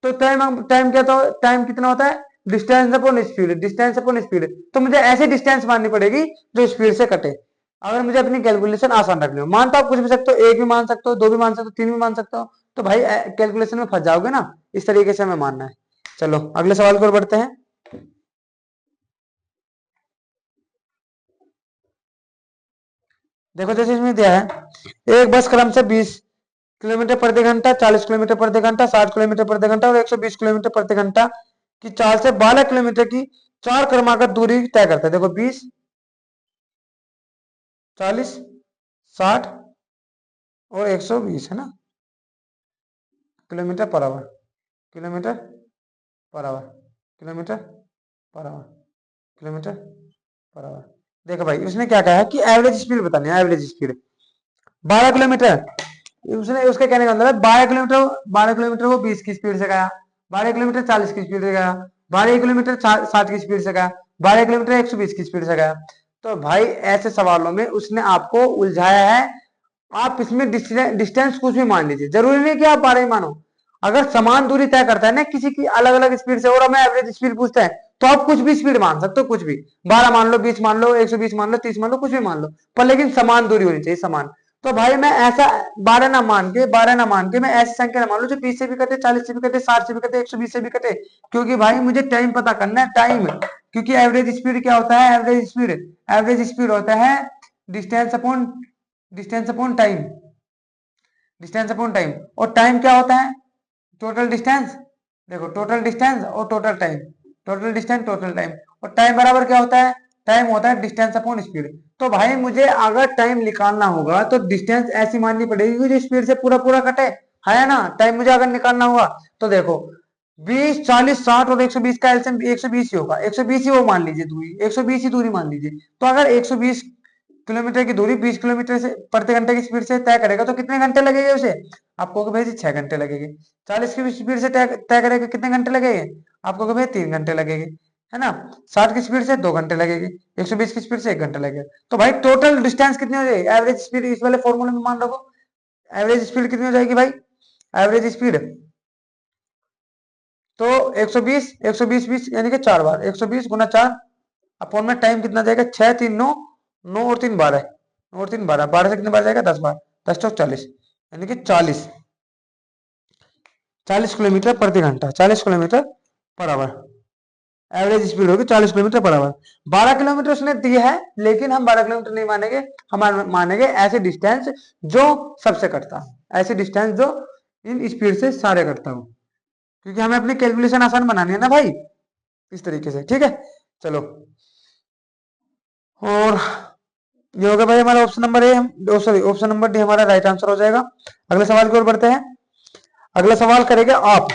तो टाइम टाइम क्या था, टाइम कितना होता है, distance upon speed, distance upon speed, तो मुझे ऐसी डिस्टेंस माननी पड़ेगी जो स्पीड से कटे, अगर मुझे अपनी कैलकुलेशन आसान रखनी हो। मान तो आप कुछ भी सकते हो, एक भी मान सकते हो, दो भी मान सकते हो, तीन भी मान सकते हो, तो भाई कैलकुलेशन में फंस जाओगे ना, इस तरीके से हमें मानना है। चलो अगले सवाल को बढ़ते हैं। देखो जैसे इसमें दिया है, एक बस क्रम से 20 किलोमीटर प्रति घंटा, 40 किलोमीटर प्रति घंटा, 60 किलोमीटर प्रति घंटा और 120 किलोमीटर प्रति घंटा की चाल से 12 किलोमीटर की चार क्रमागत दूरी तय करता है। देखो 20, 40, 60 और 120 है ना, kilometre per our, kilometre per our, kilometre per our, kilometre per our. देखो भाई उसने क्या कहा है कि एवरेज स्पीड बतानी है, एवरेज स्पीड 12 किलोमीटर। उसने उसके कहने का मतलब है 12 किलोमीटर, 12 किलोमीटर वो 20 की स्पीड से गया, 12 किलोमीटर 40 की स्पीड से गया, 12 किलोमीटर 60 की स्पीड से गया, 12 किलोमीटर 120 की स्पीड से गया। तो भाई ऐसे सवालों में उसने आपको उलझाया है। आप इसमें डिस्टेंस कुछ भी मान लीजिए, जरूरी नहीं कि आप 12 ही मानो। अगर समान दूरी तय करता है ना किसी की अलग अलग स्पीड से और हमें एवरेज स्पीड पूछता है, तो आप कुछ भी स्पीड मान सकते हो, कुछ भी 12 मान लो, 20 मान लो, 120 मान लो, 30 मान लो, कुछ भी मान लो, पर लेकिन समान दूरी होनी चाहिए, समान। तो भाई मैं ऐसा 12 ना मान के मैं ऐसी संख्या ना मान लो जो 20 से भी कटे, 40 से भी कटे, 60 से भी कटे, 120 से भी कटे, क्योंकि भाई मुझे टाइम पता करना है, टाइम। क्योंकि एवरेज स्पीड क्या होता है, एवरेज स्पीड होता है distance upon distance upon time, distance upon time. और टाइम क्या होता है, टोटल डिस्टेंस। देखो टोटल डिस्टेंस और total time, total distance total time. और टाइम बराबर क्या होता है, टाइम होता है डिस्टेंस अपॉन स्पीड। तो भाई मुझे अगर टाइम निकालना होगा तो डिस्टेंस ऐसी माननी पड़ेगी कि जो स्पीड से पूरा पूरा कटे, है ना। टाइम मुझे अगर निकालना होगा तो देखो 20, 40, 60 और 120 का एलसीएम 120 ही होगा, 120 ही वो मान लीजिए दूरी, 120 ही दूरी मान लीजिए। तो अगर 120 किलोमीटर की दूरी 20 किलोमीटर से प्रति घंटे की स्पीड से तय करेगा तो कितने घंटे लगेंगे उसे, आपको भाई 6 घंटे लगेंगे। 40 की स्पीड से तय करेगा कितने घंटे लगेंगे, आपको भाई 3 घंटे लगेंगे, है ना। 60 की स्पीड से 2 घंटे लगेंगे, 120 की स्पीड से 1 घंटा लगेगा। तो भाई टोटल डिस्टेंस कितनी हो जाएगी, एवरेज स्पीड इस वाले फॉर्मूले में मान रखो, एवरेज स्पीड कितनी हो जाएगी भाई, एवरेज स्पीड तो 120, 120 20 यानी कि 4 बार, 120 गुना 4 अपॉन में टाइम कितना जाएगा, 6 3 9, 9 और 3 12, 9 और 3 12, 12 से कितने बार जाएगा, 10 बार, 10 चौक 40, यानी कि 40 किलोमीटर प्रति घंटा, 40 kilometre per our average speed होगी, 40 किलोमीटर पर आवर। 12 किलोमीटर उसने दिया है, लेकिन हम 12 किलोमीटर नहीं मानेंगे, हम मानेंगे ऐसे डिस्टेंस जो सबसे कटता है, ऐसे डिस्टेंस जो इन स्पीड से सारे कटता हो, क्योंकि हमें अपनी कैलकुलेशन आसान बनानी है ना भाई, इस तरीके से, ठीक है। चलो और ये होगा भाई हमारा option number A, sorry option number D हमारा राइट आंसर हो जाएगा। अगले सवाल की ओर बढ़ते हैं। अगला सवाल करेंगे आप,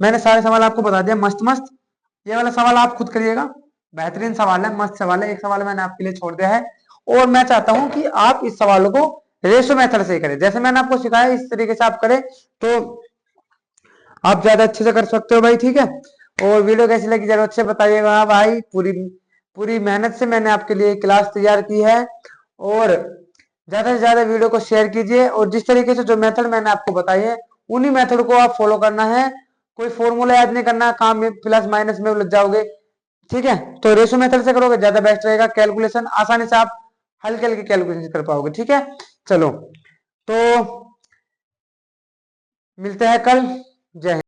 मैंने सारे सवाल आपको बता दिया मस्त मस्त, ये वाला सवाल आप खुद करिएगा, बेहतरीन सवाल है, मस्त सवाल है, एक सवाल मैंने आपके लिए छोड़ दिया है। और मैं चाहता हूं कि आप इस सवाल को रेशो मेथड से करें, जैसे मैंने आपको सिखाया इस तरीके से आप करें तो आप ज्यादा अच्छे से कर सकते हो भाई, ठीक है। और वीडियो कैसी लगी जरूर से बताइएगा भाई, पूरी पूरी मेहनत से मैंने आपके लिए क्लास तैयार की है। और ज्यादा से ज्यादा वीडियो को शेयर कीजिए, और जिस तरीके से जो मेथड मैंने आपको बताई है उन्हीं मेथड को आप फॉलो करना है, कोई फॉर्मूला याद नहीं करना, काम में प्लस माइनस में उलझ जाओगे, ठीक है। तो रेशो मेथड से करोगे ज्यादा बेस्ट रहेगा, कैलकुलेशन आसानी से आप हल्के हल्के कैलकुलेशन कर पाओगे, ठीक है। चलो तो मिलते हैं कल, जय हिंद।